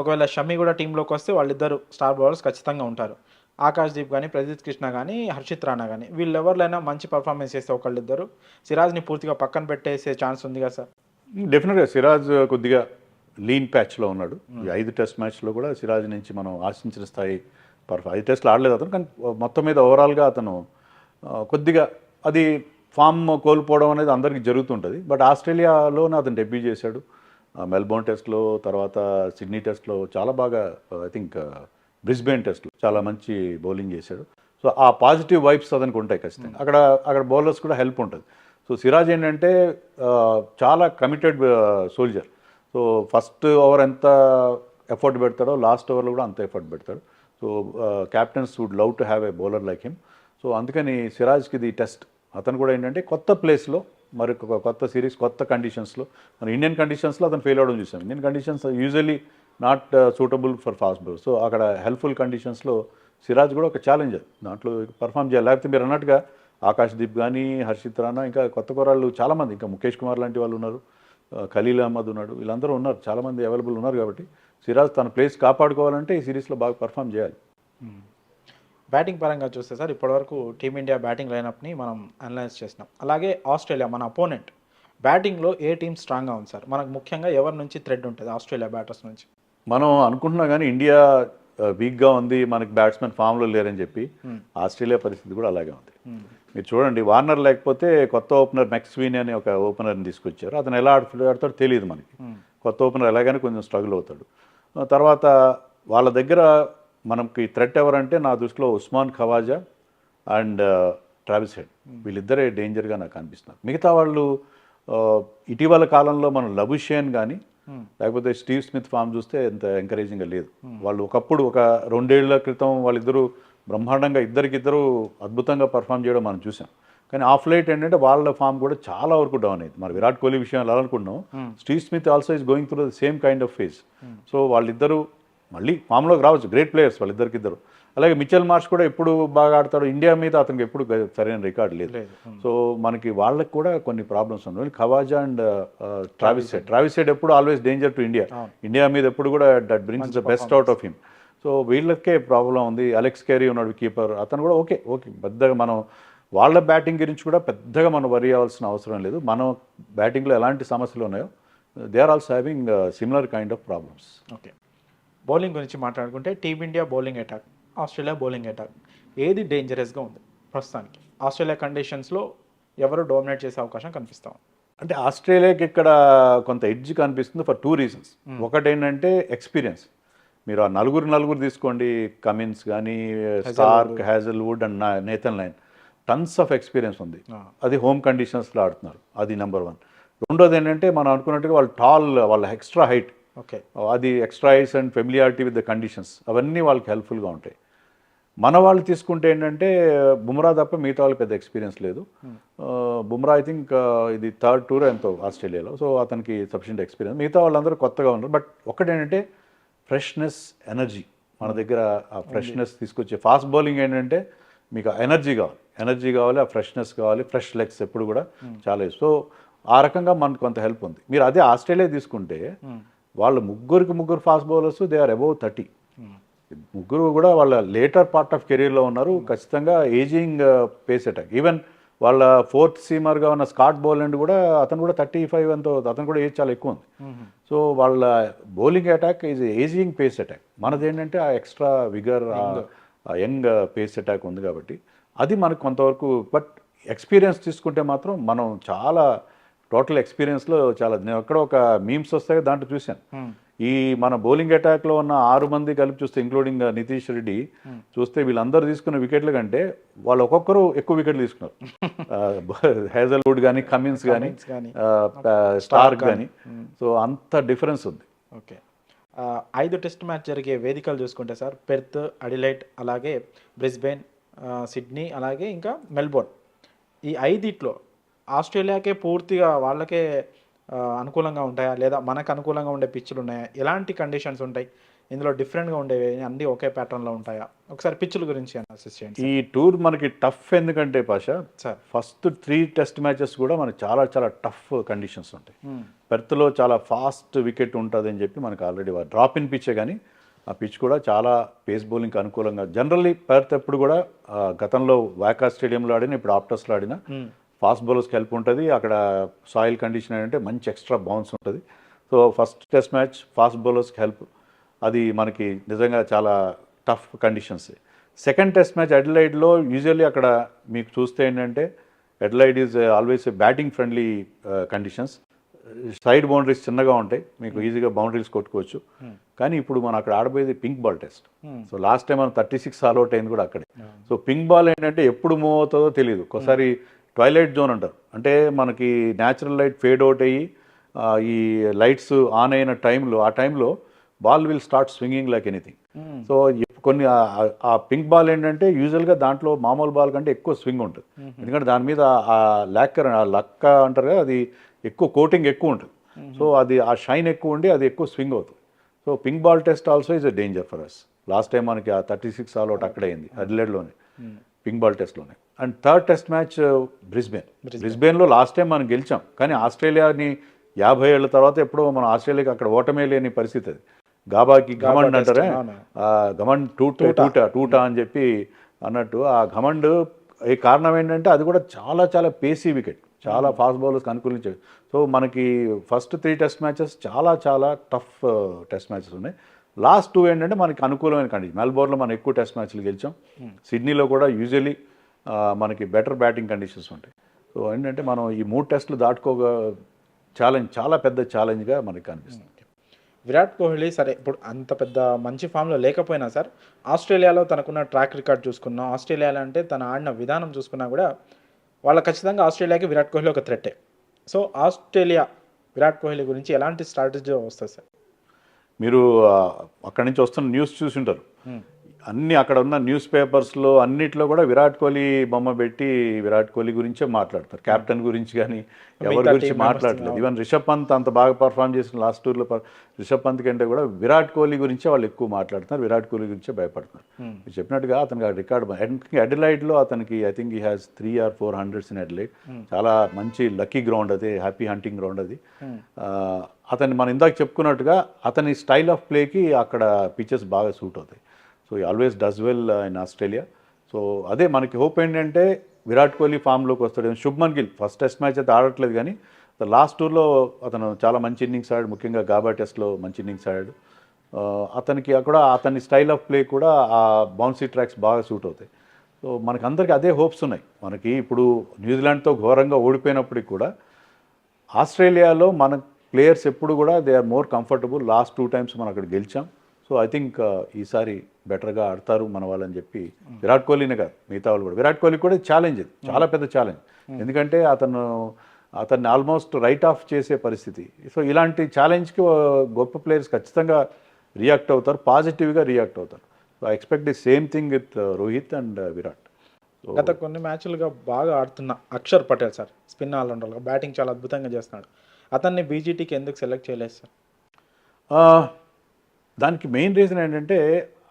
ఒకవేళ షమి కూడా టీంలోకి వస్తే వాళ్ళిద్దరు స్టార్ బౌలర్స్ ఖచ్చితంగా ఉంటారు. ఆకాష్ దీప్ కానీ, ప్రదీప్ కృష్ణ కానీ, హర్షిత్ రాణా కానీ వీళ్ళు ఎవరినైనా మంచి పర్ఫార్మెన్స్ చేస్తే ఒకళ్ళిద్దరు సిరాజ్ని పూర్తిగా పక్కన పెట్టేసే ఛాన్స్ ఉంది కదా సార్? డెఫినెట్గా సిరాజ్ కొద్దిగా లీన్ ప్యాచ్లో ఉన్నాడు. ఈ 5 టెస్ట్ మ్యాచ్లో కూడా సిరాజ్ నుంచి మనం ఆశించిన స్థాయి 5 టెస్ట్లు ఆడలేదు అతను, కానీ మొత్తం మీద ఓవరాల్గా అతను కొద్దిగా అది ఫామ్ కోల్పోవడం అనేది అందరికీ జరుగుతుంటుంది. బట్ ఆస్ట్రేలియాలోనే అతను డెబ్యూ చేశాడు. మెల్బోర్న్ టెస్ట్లో, తర్వాత సిడ్నీ టెస్ట్లో చాలా బాగా, ఐ థింక్ బ్రిస్బేన్ టెస్ట్లో చాలా మంచి బౌలింగ్ చేశాడు. సో ఆ పాజిటివ్ వైబ్స్ అతనికి ఉంటాయి ఖచ్చితంగా. అక్కడ బౌలర్స్ కూడా హెల్ప్ ఉంటుంది. సో సిరాజ్ ఏంటంటే చాలా committed soldier. So first over ఎంత ఎఫర్ట్ పెడతాడో లాస్ట్ ఓవర్లో కూడా అంత ఎఫర్ట్ పెడతాడు. So captains would love to have a bowler like him. So అందుకని సిరాజ్కి ఇది టెస్ట్. అతను కూడా ఏంటంటే కొత్త ప్లేస్లో, మరి కొత్త సిరీస్, కొత్త కండిషన్స్లో, మన ఇండియన్ కండిషన్స్లో అతను ఫెయిల్ అవ్వడం చూసాం. Indian conditions usually not suitable for fast bowler. So అక్కడ హెల్ప్ఫుల్ కండిషన్స్లో సిరాజ్ కూడా ఒక ఛాలెంజర్, దాంట్లో పర్ఫామ్ చేయాలి. లేకపోతే మీరు అన్నట్టుగా ఆకాష్ దీప్ కానీ, హర్షిత్ రాణా, ఇంకా కొత్త కుర్రాళ్ళు చాలామంది, ఇంకా ముఖేష్ కుమార్ లాంటి వాళ్ళు ఉన్నారు, ఖలీల్ అహ్మద్ ఉన్నాడు, వీళ్ళందరూ ఉన్నారు, చాలామంది అవైలబుల్ ఉన్నారు. కాబట్టి సిరాజ్ తన ప్లేస్ కాపాడుకోవాలంటే ఈ సిరీస్లో బాగా పర్ఫామ్ చేయాలి. బ్యాటింగ్ పరంగా చూస్తే సార్, ఇప్పటివరకు టీమిండియా బ్యాటింగ్ లైనప్ని మనం అనలైజ్ చేసినాం. అలాగే ఆస్ట్రేలియా మన అపోనెంట్ బ్యాటింగ్లో ఏ టీం స్ట్రాంగ్గా ఉంది సార్? మనకు ముఖ్యంగా ఎవరి నుంచి థ్రెడ్ ఉంటుంది ఆస్ట్రేలియా బ్యాటర్స్ నుంచి? మనం అనుకుంటున్నా కానీ ఇండియా వీక్గా ఉంది, మనకి బ్యాట్స్మెన్ ఫామ్లో లేరని చెప్పి. ఆస్ట్రేలియా పరిస్థితి కూడా అలాగే ఉంది. మీరు చూడండి, వార్నర్ లేకపోతే కొత్త ఓపెనర్ మెక్స్వీన్ అని ఒక ఓపెనర్ని తీసుకొచ్చారు. అతను ఎలా ఆడతాడో తెలియదు మనకి. కొత్త ఓపెనర్ ఎలాగైనా కొంచెం స్ట్రగుల్ అవుతాడు. తర్వాత వాళ్ళ దగ్గర మనకి థ్రెట్ ఎవరంటే నా దృష్టిలో Usman Khawaja and Travis Head, వీళ్ళిద్దరే డేంజర్గా నాకు అనిపిస్తున్నారు. మిగతా వాళ్ళు ఇటీవల కాలంలో మనం లబుషేన్ కానీ లేకపోతే స్టీవ్ స్మిత్ ఫామ్ చూస్తే ఎంత ఎంకరేజింగ్గా లేదు. వాళ్ళు ఒకప్పుడు ఒక 2 ఏళ్ల క్రితం వాళ్ళిద్దరూ బ్రహ్మాండంగా ఇద్దరికిద్దరు అద్భుతంగా పర్ఫామ్ చేయడం మనం చూసాం. కానీ ఆఫ్ లైట్ ఏంటంటే వాళ్ళ ఫామ్ కూడా చాలా వరకు డౌన్ అయింది. మరి విరాట్ కోహ్లీ విషయం ఎలా అనుకున్నాం, Steve Smith also is going through the same kind of phase. So వాళ్ళిద్దరూ మళ్ళీ ఫామ్లోకి రావచ్చు, గ్రేట్ ప్లేయర్స్ వాళ్ళిద్దరికిద్దరు. అలాగే మిచెల్ మార్ష్ కూడా ఎప్పుడు బాగా ఆడతాడు. ఇండియా మీద అతనికి ఎప్పుడు సరైన రికార్డు లేదు. సో మనకి వాళ్ళకి కూడా కొన్ని ప్రాబ్లమ్స్ ఉన్నాయి. ఖవాజా అండ్ ట్రావిస్ హెడ్ ఎప్పుడు always danger to India. India మీద ఎప్పుడు కూడా that brings the best out of him. So వీళ్ళకే ప్రాబ్లం ఉంది. అలెక్స్ క్యారీ ఉన్నాడు కీపర్, అతను కూడా ఓకే పెద్దగా మనం వాళ్ళ బ్యాటింగ్ గురించి కూడా పెద్దగా మనం వరి అవ్వాల్సిన అవసరం లేదు. మనం బ్యాటింగ్లో ఎలాంటి సమస్యలు ఉన్నాయో they are also having similar kind of problems. Okay, bowling గురించి మాట్లాడుకుంటే team India bowling attack, Australia bowling attack, ఏది డేంజరస్గా ఉంది ప్రస్తుతానికి? ఆస్ట్రేలియా కండిషన్స్లో ఎవరు డామినేట్ చేసే అవకాశం కనిపిస్తాం? అంటే ఆస్ట్రేలియాకి ఇక్కడ కొంత ఎడ్జ్ కనిపిస్తుంది ఫర్ 2 reasons. ఒకటి ఏంటంటే ఎక్స్పీరియన్స్. మీరు ఆ నలుగురు తీసుకోండి, కమిన్స్ కానీ, Starc, Hazlewood and Nathan Lyon, tons of experience ఉంది. అది హోమ్ కండిషన్స్లో ఆడుతున్నారు, అది నెంబర్ 1. రెండోది ఏంటంటే మనం అనుకున్నట్టుగా వాళ్ళు వాళ్ళ ఎక్స్ట్రా హైట్, ఓకే, అది extra ice and familiarity with the conditions, అవన్నీ వాళ్ళకి హెల్ప్ఫుల్గా ఉంటాయి. మన వాళ్ళు తీసుకుంటే ఏంటంటే బుమ్రా తప్ప మిగతా వాళ్ళకి పెద్ద ఎక్స్పీరియన్స్ లేదు. బుమ్రా ఐ థింక్ ఇది 3rd tour ఎంతో ఆస్ట్రేలియాలో. సో అతనికి సఫిషియెంట్ ఎక్స్పీరియన్స్. మిగతా వాళ్ళందరూ కొత్తగా ఉన్నారు. బట్ ఒకటేంటంటే ఫ్రెష్నెస్, ఎనర్జీ. మన దగ్గర ఆ ఫ్రెష్నెస్ తీసుకొచ్చే ఫాస్ట్ బౌలింగ్ ఏంటంటే మీకు ఎనర్జీ కావాలి, ఆ ఫ్రెష్నెస్ కావాలి, ఫ్రెష్ లెగ్స్ ఎప్పుడు కూడా చాలా. సో ఆ రకంగా మనకు కొంత హెల్ప్ ఉంది. మీరు అదే ఆస్ట్రేలియా తీసుకుంటే వాళ్ళు ముగ్గురు fast bowlers, they are above 30. ముగ్గురు కూడా వాళ్ళ లేటర్ పార్ట్ ఆఫ్ కెరీర్లో ఉన్నారు. ఖచ్చితంగా ఏజింగ్ పేస్ అటాక్. ఈవెన్ వాళ్ళ 4th సీమర్గా ఉన్న స్కాట్ బౌలండ్ కూడా అతను కూడా 35 ఎంతో, అతను కూడా ఏజ్ చాలా ఎక్కువ ఉంది. సో వాళ్ళ bowling attack is ageing face attack. మనది ఏంటంటే ఆ ఎక్స్ట్రా విగర్, ఆ యంగ్ పేస్ అటాక్ ఉంది. కాబట్టి అది మనకు కొంతవరకు. బట్ ఎక్స్పీరియన్స్ తీసుకుంటే మాత్రం మనం చాలా టోటల్ ఎక్స్పీరియన్స్లో చాలా, నేను అక్కడ ఒక మీమ్స్ వస్తాయి దాంట్లో చూశాను. ఈ మన బౌలింగ్ అటాక్లో ఉన్న 6 మంది కలిపి చూస్తే, ఇంక్లూడింగ్ నితీష్ రెడ్డి చూస్తే, వీళ్ళందరూ తీసుకున్న వికెట్లు కంటే వాళ్ళు ఒక్కొక్కరు ఎక్కువ వికెట్లు తీసుకున్నారు. హ్యాజల్వుడ్ కానీ, కమిన్స్ కానీ, స్టార్క్ కానీ. సో అంత డిఫరెన్స్ ఉంది. ఓకే, 5 టెస్ట్ మ్యాచ్ జరిగే వేదికలు చూసుకుంటే సార్, పెర్త్, అడిలైట్, అలాగే బ్రిస్బేన్, సిడ్నీ, అలాగే ఇంకా మెల్బోర్న్. ఈ 5 ఆస్ట్రేలియాకే పూర్తిగా వాళ్ళకే అనుకూలంగా ఉంటాయా, లేదా మనకు అనుకూలంగా ఉండే పిచ్చులు ఉన్నాయా? ఎలాంటి కండిషన్స్ ఉంటాయి? ఇందులో డిఫరెంట్గా ఉండేవి అన్నీ ఒకే ప్యాటర్న్లో ఉంటాయా? ఒకసారి పిచ్చుల గురించి అనాలిసిస్ చేయండి ఈ టూర్ మనకి టఫ్ ఎందుకంటే Pasha, sir. First 3 test matches కూడా మనకి చాలా చాలా టఫ్ కండిషన్స్ ఉంటాయి. పెర్త్లో చాలా ఫాస్ట్ వికెట్ ఉంటుంది అని చెప్పి మనకు ఆల్రెడీ డ్రాప్ ఇన్ పిచ్చే, కానీ ఆ పిచ్ కూడా చాలా పేస్ బౌలింగ్కి అనుకూలంగా. జనరల్లీ పెర్త్ ఎప్పుడు కూడా గతంలో వాకా స్టేడియంలో ఆడిన, ఇప్పుడు ఆప్టస్లో ఆడిన ఫాస్ట్ బౌలర్స్కి హెల్ప్ ఉంటుంది. అక్కడ సాయిల్ కండిషన్ ఏంటంటే మంచి ఎక్స్ట్రా బౌన్స్ ఉంటుంది. So first test match fast బౌలర్స్కి హెల్ప్, అది మనకి నిజంగా చాలా tough conditions. Second test match అడిలైడ్లో యూజువల్లీ అక్కడ మీకు చూస్తే ఏంటంటే Adelaide is always batting friendly conditions. Side boundaries చిన్నగా ఉంటాయి, మీకు ఈజీగా బౌండరీస్ కొట్టుకోవచ్చు. కానీ ఇప్పుడు మనం అక్కడ ఆడబోయేది pink ball test. So last time మనం 36 ఆల్అవుట్ అయింది కూడా అక్కడే. సో పింక్ బాల్ ఏంటంటే ఎప్పుడు మూవ్ అవుతుందో తెలియదు. ఒకసారి ట్వైలైట్ జోన్ అంటారు, అంటే మనకి న్యాచురల్ లైట్ ఫేడ్ అవుట్ అయ్యి ఈ లైట్స్ ఆన్ అయిన టైంలో, ఆ టైంలో ball will start swinging like anything. So కొన్ని ఆ పింక్ బాల్ ఏంటంటే యూజువల్గా దాంట్లో మామూలు బాల్ కంటే ఎక్కువ స్వింగ్ ఉంటుంది. ఎందుకంటే దాని మీద ఆ లాక్కర్, ఆ లక్క అంటారు కదా, అది ఎక్కువ కోటింగ్ ఎక్కువ ఉంటుంది. సో అది ఆ షైన్ ఎక్కువ ఉండి అది ఎక్కువ స్వింగ్ అవుతుంది. So pink ball test also is a danger for us. Last time మనకి ఆ 36 ఆల్అవుట్ అక్కడే అయింది, అడిలైడ్లోనే, పింక్ బాల్ టెస్ట్లోనే. అండ్ థర్డ్ టెస్ట్ మ్యాచ్ బ్రిస్బేన్లో లాస్ట్ టైం మనం గెలిచాం, కానీ ఆస్ట్రేలియాని 50 ఏళ్ళ తర్వాత ఎప్పుడో మనం ఆస్ట్రేలియాకి అక్కడ ఓటమే లేని పరిస్థితి అది. గాబాకి ఘమండ్ అంటారే, ఘమండ్ టూటా అని చెప్పి అన్నట్టు, ఆ ఘమండ్ ఈ కారణం ఏంటంటే అది కూడా చాలా చాలా పేసీ వికెట్, చాలా ఫాస్ట్ బౌలర్స్కి అనుకూలించేది. సో మనకి ఫస్ట్ 3 టెస్ట్ మ్యాచెస్ చాలా చాలా టఫ్ టెస్ట్ మ్యాచెస్ ఉన్నాయి. లాస్ట్ 2 ఏంటంటే మనకి అనుకూలమైన కండిషన్. మెల్బోర్న్లో మనం ఎక్కువ టెస్ట్ మ్యాచ్లు గెలిచాం, సిడ్నీలో కూడా యూజువలీ మనకి బెటర్ బ్యాటింగ్ కండిషన్స్ ఉంటాయి. సో ఏంటంటే మనం ఈ 3 టెస్టులు దాటుకోగా చాలా పెద్ద ఛాలెంజ్గా మనకి కనిపిస్తుంది. విరాట్ కోహ్లీ సరే ఇప్పుడు అంత పెద్ద మంచి ఫామ్లో లేకపోయినా సార్, ఆస్ట్రేలియాలో తనకున్న ట్రాక్ రికార్డ్ చూసుకున్నా, ఆస్ట్రేలియాలో అంటే తను ఆడిన విధానం చూసుకున్నా కూడా వాళ్ళ ఖచ్చితంగా ఆస్ట్రేలియాకి విరాట్ కోహ్లీ ఒక థ్రెట్టే. సో ఆస్ట్రేలియా విరాట్ కోహ్లీ గురించి ఎలాంటి స్ట్రాటజీ వస్తుంది సార్? మీరు అక్కడి నుంచి వస్తున్న న్యూస్ చూసి ఉంటారు. అన్ని అక్కడ ఉన్న న్యూస్ పేపర్స్లో అన్నిట్లో కూడా విరాట్ కోహ్లీ బొమ్మ పెట్టి విరాట్ కోహ్లీ గురించే మాట్లాడతారు. కెప్టెన్ గురించి కానీ ఎవరి గురించి మాట్లాడలేదు. ఈవెన్ రిషబ్ పంత్ అంత బాగా పర్ఫామ్ చేసిన లాస్ట్ టూర్లో రిషబ్ పంత్ కంటే కూడా విరాట్ కోహ్లీ గురించే వాళ్ళు ఎక్కువ మాట్లాడుతున్నారు, విరాట్ కోహ్లీ గురించే భయపడుతున్నారు. మీరు చెప్పినట్టుగా అతనికి ఆ రికార్డు అడిలైడ్లో అతనికి I think he has 3 or 4 hundreds in Adelaide. చాలా మంచి లక్కీ గ్రౌండ్ అది, హ్యాపీ హంటింగ్ గ్రౌండ్ అది. అతన్ని మనం ఇందాక చెప్పుకున్నట్టుగా అతని స్టైల్ ఆఫ్ ప్లేకి అక్కడ పిచెస్ బాగా సూట్ అవుతాయి. సో ఈ always does well in Australia. So అదే మనకి హోప్ ఏంటంటే విరాట్ కోహ్లీ ఫామ్లోకి వస్తాడు. Shubman Gill first test match అయితే ఆడట్లేదు, కానీ లాస్ట్ టూర్లో అతను చాలా మంచి ఇన్నింగ్స్ ఆడాడు, ముఖ్యంగా గాబా టెస్ట్లో మంచి ఇన్నింగ్స్ ఆడాడు. అతనికి అక్కడ అతని స్టైల్ ఆఫ్ ప్లే కూడా ఆ బౌన్సీ ట్రాక్స్ బాగా సూట్ అవుతాయి. సో మనకి అందరికీ అదే హోప్స్ ఉన్నాయి. మనకి ఇప్పుడు న్యూజిలాండ్తో ఘోరంగా ఓడిపోయినప్పటికి కూడా ఆస్ట్రేలియాలో మన ప్లేయర్స్ ఎప్పుడు కూడా they are more comfortable. Last 2 times మనం అక్కడ గెలిచాం. సో ఐ థింక్ ఈసారి బెటర్గా ఆడతారు మన వాళ్ళని చెప్పి, విరాట్ కోహ్లీనే కాదు మిగతా వాళ్ళు కూడా. విరాట్ కోహ్లీ కూడా ఛాలెంజ్, ఇది చాలా పెద్ద ఛాలెంజ్, ఎందుకంటే అతన్ని ఆల్మోస్ట్ రైట్ ఆఫ్ చేసే పరిస్థితి. సో ఇలాంటి ఛాలెంజ్కి గొప్ప ప్లేయర్స్ ఖచ్చితంగా రియాక్ట్ అవుతారు, పాజిటివ్గా రియాక్ట్ అవుతారు. So I expect the same thing with Rohit and Virat. గత కొన్ని మ్యాచ్లుగా బాగా ఆడుతున్న అక్షర్ పటేల్ సార్, స్పిన్ ఆల్రౌండర్గా బ్యాటింగ్ చాలా అద్భుతంగా చేస్తున్నాడు. అతన్ని బీజీటీకి ఎందుకు సెలెక్ట్ చేయలేదు సార్? దానికి మెయిన్ రీజన్ ఏంటంటే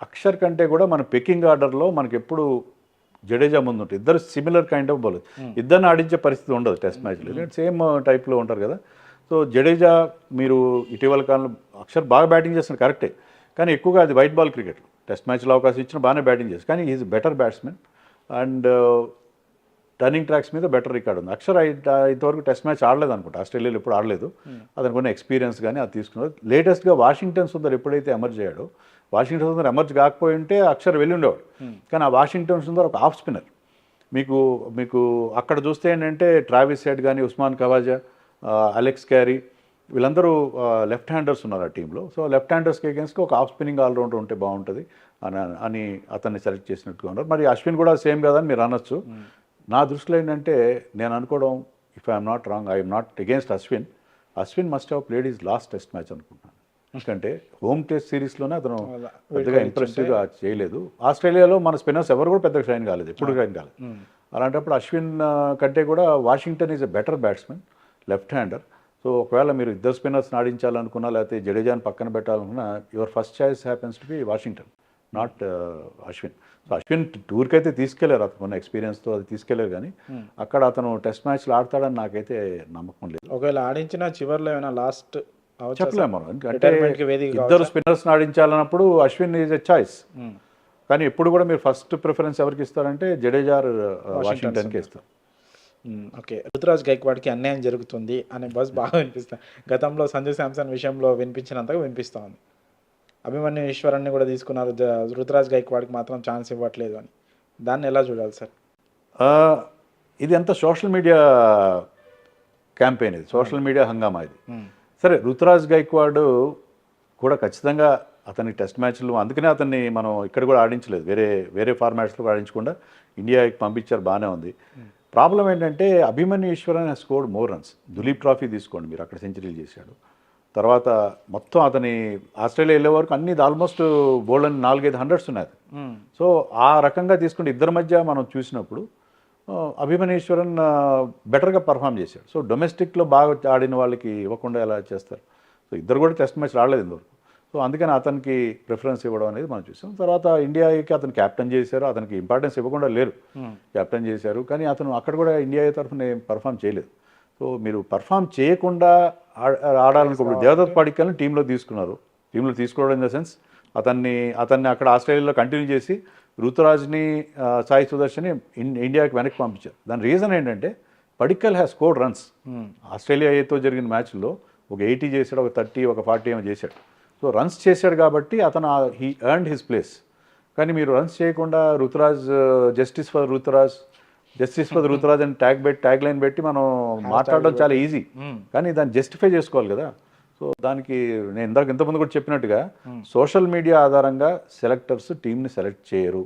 అక్షర్ కంటే కూడా మన పికింగ్ ఆర్డర్లో మనకి ఎప్పుడు జడేజా ముందు ఉంటుంది. ఇద్దరు సిమిలర్ కైండ్ ఆఫ్ బౌలర్, ఇద్దరిని ఆడించే పరిస్థితి ఉండదు టెస్ట్ మ్యాచ్లో, ఎందుకంటే సేమ్ టైప్లో ఉంటారు కదా. సో జడేజా మీరు ఇటీవల కాలంలో అక్షర్ బాగా బ్యాటింగ్ చేస్తున్నారు కరెక్టే, కానీ ఎక్కువగా అది వైట్ బాల్ క్రికెట్. టెస్ట్ మ్యాచ్లో అవకాశం ఇచ్చినా బాగానే బ్యాటింగ్ చేస్తారు, కానీ is better batsmen and turning tracks మీద బెటర్ రికార్డ్ ఉంది. అక్షర్ ఇంతవరకు టెస్ట్ మ్యాచ్ ఆడలేదు అనుకుంటా, ఆస్ట్రేలియాలో ఎప్పుడు ఆడలేదు. అతనికి కొన్ని ఎక్స్పీరియన్స్ కానీ అది తీసుకున్నారు. లేటెస్ట్గా వాషింగ్టన్ సుందర్ ఎప్పుడైతే ఎమర్జ్ అయ్యాడో, వాషింగ్టన్ సుందర్ ఎమర్జ్ కాకపోయి ఉంటే అక్షర్ వెళ్ళి ఉండేవాడు. కానీ ఆ వాషింగ్టన్ సుందర్ ఒక ఆఫ్ స్పిన్నర్. మీకు అక్కడ చూస్తే ఏంటంటే ట్రావిస్ హెడ్ కానీ, ఉస్మాన్ ఖవాజా, అలెక్స్ క్యారీ, వీళ్ళందరూ లెఫ్ట్ హ్యాండర్స్ ఉన్నారు ఆ టీంలో. సో లెఫ్ట్ హ్యాండర్స్కి అగేన్స్ట్గా ఒక ఆఫ్ స్పిన్నింగ్ ఆల్రౌండర్ ఉంటే బాగుంటుంది అని అతన్ని సెలెక్ట్ చేసినట్టుగా ఉన్నారు. మరి అశ్విన్ కూడా సేమ్ కదా అని మీరు అనొచ్చు. నా దృష్టిలో ఏంటంటే నేను అనుకోవడం, if I'm not wrong, I'm not against Ashwin must have played is lost test match అనుకుంటున్నాను. ఎందుకంటే హోమ్ టెస్ట్ సిరీస్లోనే అతను పెద్దగా ఇంప్రెసివ్గా చేయలేదు. ఆస్ట్రేలియాలో మన స్పిన్నర్స్ ఎవరు కూడా పెద్దగా షైన్ కాలేదు, ఎప్పుడు షైన్ కాలేదు. అలాంటప్పుడు అశ్విన్ కంటే కూడా Washington is a better batsmen, left hander. So ఒకవేళ మీరు ఇద్దరు స్పిన్నర్స్ ఆడించాలనుకున్నా లేకపోతే జడేజాని పక్కన పెట్టాలనుకున్నా your first choice happens to be Washington, not Ashwin. So Ashwin టూర్కి అయితే తీసుకెళ్లారు, అతను ఉన్న ఎక్స్పీరియన్స్తో అది తీసుకెళ్లారు, కానీ అక్కడ అతను టెస్ట్ మ్యాచ్లు ఆడతాడని నాకైతే నమ్మకం లేదు. ఒకవేళ ఆడించిన చివర్లో ఏమైనా లాస్ట్ చెప్పలేము మనం, ఎందుకంటే ఇద్దరు స్పిన్నర్స్ ఆడించాలన్నప్పుడు అశ్విన్ ఈజ్ ఎ చాయిస్. కానీ ఎప్పుడు కూడా మీరు ఫస్ట్ ప్రిఫరెన్స్ ఎవరికి ఇస్తారంటే జడేజా వాషింగ్టన్కి ఇస్తారు. ఓకే, రుతురాజ్ గైక్వాడ్కి అన్యాయం జరుగుతుంది అనే బస్ బాగా వినిపిస్తుంది. గతంలో సంజు శాంసన్ విషయంలో వినిపించినంతగా వినిపిస్తూ ఉంది. అభిమన్యు ఈశ్వరన్ని కూడా తీసుకున్నారు, రుతురాజ్ గైక్వాడ్కి మాత్రం ఛాన్స్ ఇవ్వట్లేదు అని. దాన్ని ఎలా చూడాలి సార్? ఇది అంతా సోషల్ మీడియా క్యాంపెయిన్, ఇది సోషల్ మీడియా హంగామా ఇది. సరే, రుతురాజ్ గైక్వాడ్ కూడా ఖచ్చితంగా అతని టెస్ట్ మ్యాచ్లు, అందుకనే అతన్ని మనం ఇక్కడ కూడా ఆడించలేదు, వేరే ఫార్మాట్స్లో ఆడించకుండా ఇండియాకి పంపించారు, బాగానే ఉంది. ప్రాబ్లం ఏంటంటే Abhimanyu Easwaran has scored more runs. Duleep trophy తీసుకోండి, మీరు అక్కడ సెంచరీలు చేశాడు. తర్వాత మొత్తం అతని ఆస్ట్రేలియా వెళ్ళే వరకు అన్ని ఆల్మోస్ట్ బోల్డ్ అని 4-5 హండ్రెడ్స్ ఉన్నాయి. సో ఆ రకంగా తీసుకుంటే ఇద్దరి మధ్య మనం చూసినప్పుడు అభిమన్యు ఈశ్వరన్ బెటర్గా పర్ఫామ్ చేశాడు. సో డొమెస్టిక్లో బాగా ఆడిన వాళ్ళకి ఇవ్వకుండా ఎలా చేస్తారు? సో ఇద్దరు కూడా టెస్ట్ మ్యాచ్ ఆడలేదు ఇంతవరకు. సో అందుకని అతనికి ప్రిఫరెన్స్ ఇవ్వడం అనేది మనం చూసాం. తర్వాత ఇండియాకి అతను క్యాప్టెన్ చేశారు, అతనికి ఇంపార్టెన్స్ ఇవ్వకుండా లేరు, క్యాప్టెన్ చేశారు, కానీ అతను అక్కడ కూడా ఇండియా తరఫున పర్ఫామ్ చేయలేదు. సో మీరు పర్ఫామ్ చేయకుండా ఆడాలనుకో, దేవదత్ పడిక్కల్ని టీంలో తీసుకున్నారు. టీంలో తీసుకోవడం ఇన్ ద సెన్స్ అతన్ని అక్కడ ఆస్ట్రేలియాలో కంటిన్యూ చేసి రుతురాజ్ని, సాయి సుదర్శన్ని ఇండియాకి వెనక్కి పంపించారు. దాని రీజన్ ఏంటంటే పడిక్కల్ హ్యాస్ స్కోర్డ్ రన్స్. ఆస్ట్రేలియాతో జరిగిన మ్యాచ్లో ఒక 80 చేశాడు, ఒక 30, ఒక 40 ఏమో చేశాడు. సో రన్స్ చేశాడు కాబట్టి అతను హీ ఎర్న్డ్ హిస్ ప్లేస్. కానీ మీరు రన్స్ చేయకుండా రుతురాజ్, జస్టిస్ ఫర్ రుతురాజ్ అని ట్యాగ్ లైన్ పెట్టి మనం మాట్లాడడం చాలా ఈజీ, కానీ దాన్ని జస్టిఫై చేసుకోవాలి కదా. సో దానికి నేను ఇంతకుముందు కూడా చెప్పినట్టుగా సోషల్ మీడియా ఆధారంగా సెలెక్టర్స్ టీంని సెలెక్ట్ చేయరు.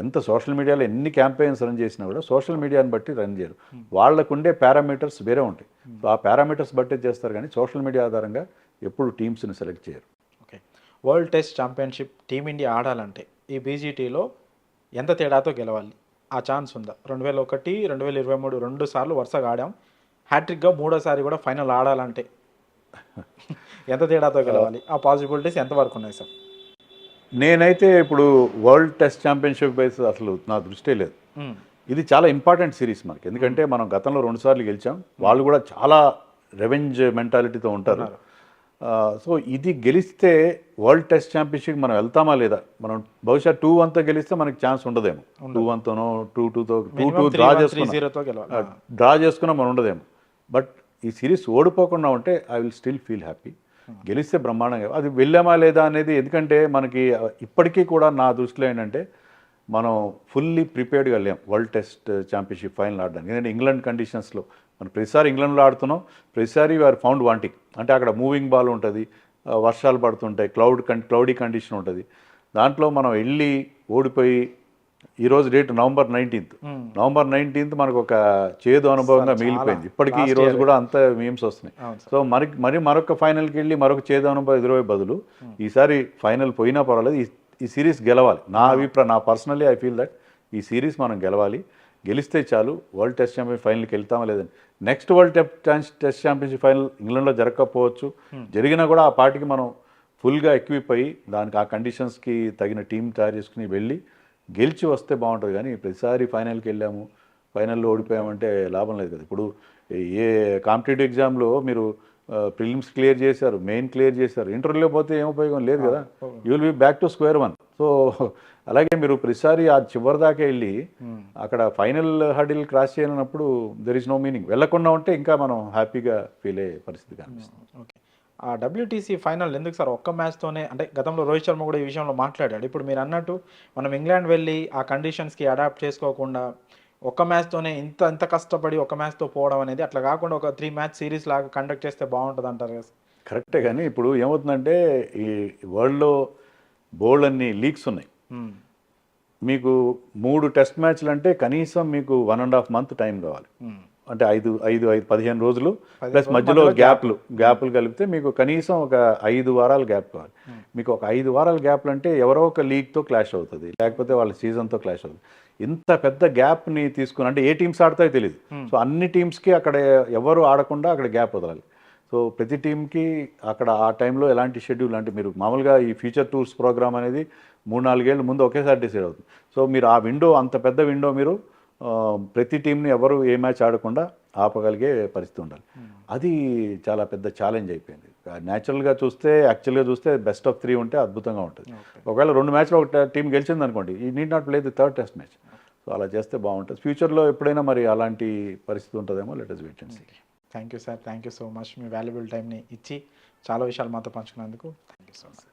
ఎంత సోషల్ మీడియాలో ఎన్ని క్యాంపెయిన్స్ రన్ చేసినా కూడా సోషల్ మీడియాని బట్టి రన్ చేయరు. వాళ్ళకుండే పారామీటర్స్ వేరే ఉంటాయి. సో ఆ పారామీటర్స్ బట్టి చేస్తారు, కానీ సోషల్ మీడియా ఆధారంగా ఎప్పుడు టీమ్స్ని సెలెక్ట్ చేయరు. Okay, world test championship team India ఆడాలంటే ఈ బీజీటీలో ఎంత తేడాతో గెలవాలి? ఆ ఛాన్స్ ఉందా? 2001, 2023 2 సార్లు వరుసగా ఆడాం, హ్యాట్రిక్గా 3వ సారి కూడా ఫైనల్ ఆడాలంటే ఎంత తేడాతో గెలవాలి? ఆ పాసిబిలిటీస్ ఎంతవరకు ఉన్నాయి సార్? నేనైతే ఇప్పుడు వరల్డ్ టెస్ట్ ఛాంపియన్షిప్ బేస్ అసలు నా దృష్టే లేదు. ఇది చాలా ఇంపార్టెంట్ సిరీస్ మనకి, ఎందుకంటే మనం గతంలో 2 సార్లు గెలిచాం, వాళ్ళు కూడా చాలా రెవెంజ్ మెంటాలిటీతో ఉంటారు. సో ఇది గెలిస్తే వరల్డ్ టెస్ట్ ఛాంపియన్షిప్ మనం వెళ్తామా లేదా? మనం బహుశా 2-1తో గెలిస్తే మనకి ఛాన్స్ ఉండదేమో, 2-1తోనో 2-2తో 2-2 డ్రా చేసుకున్నా మనం ఉండదేమో. బట్ ఈ సిరీస్ ఓడిపోకుండా ఉంటే I will still feel happy. గెలిస్తే బ్రహ్మాండంగా. అది వెళ్ళామా లేదా అనేది, ఎందుకంటే మనకి ఇప్పటికీ కూడా నా దృష్టిలో ఏంటంటే మనం ఫుల్లీ ప్రిపేర్డ్గా వెళ్ళాం వరల్డ్ టెస్ట్ ఛాంపియన్షిప్ ఫైనల్ ఆడడానికి. ఎందుకంటే ఇంగ్లాండ్ కండిషన్స్లో మనం ప్రతిసారి ఇంగ్లాండ్లో ఆడుతున్నాం, ప్రతిసారి వీఆర్ ఫౌండ్ వాంటింగ్. అంటే అక్కడ మూవింగ్ బాల్ ఉంటుంది, వర్షాలు పడుతుంటాయి, క్లౌడీ కండిషన్ ఉంటుంది. దాంట్లో మనం వెళ్ళి ఓడిపోయి, ఈరోజు డేట్ నవంబర్ 19th మనకు ఒక చేదు అనుభవంగా మిగిలిపోయింది. ఇప్పటికీ ఈ రోజు కూడా అంత మీమ్స్ వస్తున్నాయి. సో మరి మరొక ఫైనల్కి వెళ్ళి మరొక చేదు అనుభవం ఎదురయ్యే బదులు ఈసారి ఫైనల్ పోయినా పర్వాలేదు, ఈ సిరీస్ గెలవాలి. నా అభిప్రాయం, నా పర్సనల్లీ ఐ ఫీల్ దట్ ఈ సిరీస్ మనం గెలవాలి. గెలిస్తే చాలు, వరల్డ్ టెస్ట్ ఛాంపియన్ ఫైనల్కి వెళ్తామా లేదని. Next world test championship final ఇంగ్లాండ్లో జరగకపోవచ్చు, జరిగినా కూడా ఆ పార్టీకి మనం ఫుల్గా ఎక్విప్ అయ్యి దానికి ఆ కండిషన్స్కి తగిన టీం తయారు చేసుకుని వెళ్ళి గెలిచి వస్తే బాగుంటుంది. కానీ ప్రతిసారి ఫైనల్కి వెళ్ళాము, ఫైనల్లో ఓడిపోయామంటే లాభం లేదు కదా. ఇప్పుడు ఏ కాంపిటేటివ్ ఎగ్జామ్లో మీరు ప్రిలిమ్స్ క్లియర్ చేశారు, మెయిన్ క్లియర్ చేశారు, ఇంటర్వ్యూలో పోతే ఏం ఉపయోగం లేదు కదా. You will be back to square one. So అలాగే మీరు ప్రతిసారి ఆ చివరి దాకా వెళ్ళి అక్కడ ఫైనల్ హడిల్ క్రాస్ చేయనప్పుడు దెర్ ఇస్ నో మీనింగ్. వెళ్లకుండా ఉంటే ఇంకా మనం హ్యాపీగా ఫీల్ అయ్యే పరిస్థితి కనిపిస్తుంది. ఓకే, ఆ WTC ఫైనల్ ఎందుకు సార్ ఒక్క మ్యాచ్తోనే? అంటే గతంలో రోహిత్ శర్మ కూడా ఈ విషయంలో మాట్లాడాడు. ఇప్పుడు మీరు అన్నట్టు మనం ఇంగ్లాండ్ వెళ్ళి ఆ కండిషన్స్కి అడాప్ట్ చేసుకోకుండా ఒక్క మ్యాచ్తోనే ఇంత కష్టపడి ఒక మ్యాచ్తో పోవడం అనేది, అట్లా కాకుండా ఒక 3 మ్యాచ్ సిరీస్ లాగా కండక్ట్ చేస్తే బాగుంటుంది అంటారు కదా? కరెక్టే, కానీ ఇప్పుడు ఏమవుతుందంటే ఈ వరల్డ్లో బోల్డ్ అన్ని లీగ్స్ ఉన్నాయి. మీకు 3 టెస్ట్ మ్యాచ్లు అంటే కనీసం మీకు 1.5 month టైం కావాలి. అంటే 15 రోజులు ప్లస్ మధ్యలో గ్యాప్లు కలిపితే మీకు కనీసం ఒక 5 వారాల గ్యాప్ కావాలి. మీకు ఒక 5 వారాల గ్యాప్లు అంటే ఎవరో ఒక లీగ్తో క్లాష్ అవుతుంది, లేకపోతే వాళ్ళ సీజన్తో క్లాష్ అవుతుంది. ఇంత పెద్ద గ్యాప్ని తీసుకుని, అంటే ఏ టీమ్స్ ఆడతాయో తెలియదు. సో అన్ని టీమ్స్కి అక్కడ ఎవరు ఆడకుండా అక్కడ గ్యాప్ వదలాలి. సో ప్రతి టీంకి అక్కడ ఆ టైంలో ఎలాంటి షెడ్యూల్ అంటే మీరు మామూలుగా ఈ ఫ్యూచర్ టూర్స్ ప్రోగ్రామ్ అనేది 3-4 ఏళ్ళ ముందు ఒకేసారి డిసైడ్ అవుతుంది. సో మీరు ఆ విండో అంత పెద్ద విండో మీరు ప్రతి టీంని ఎవరు ఏ మ్యాచ్ ఆడకుండా ఆపగలిగే పరిస్థితి ఉండాలి. అది చాలా పెద్ద ఛాలెంజ్ అయిపోయింది. న్యాచురల్గా చూస్తే యాక్చువల్గా చూస్తే బెస్ట్ ఆఫ్ 3 ఉంటే అద్భుతంగా ఉంటుంది. ఒకవేళ 2 మ్యాచ్లో ఒక టీం గెలిచింది అనుకోండి, ఈ need not play the third test match. So అలా చేస్తే బాగుంటుంది. ఫ్యూచర్లో ఎప్పుడైనా మరి అలాంటి పరిస్థితి ఉంటుందేమో, let us wait and see. Thank you sir, thank you so much. మీ వాల్యుబుల్ టైంని ఇచ్చి చాలా విషయాలు మాతో పంచుకున్నందుకు థ్యాంక్ యూ సో మచ్.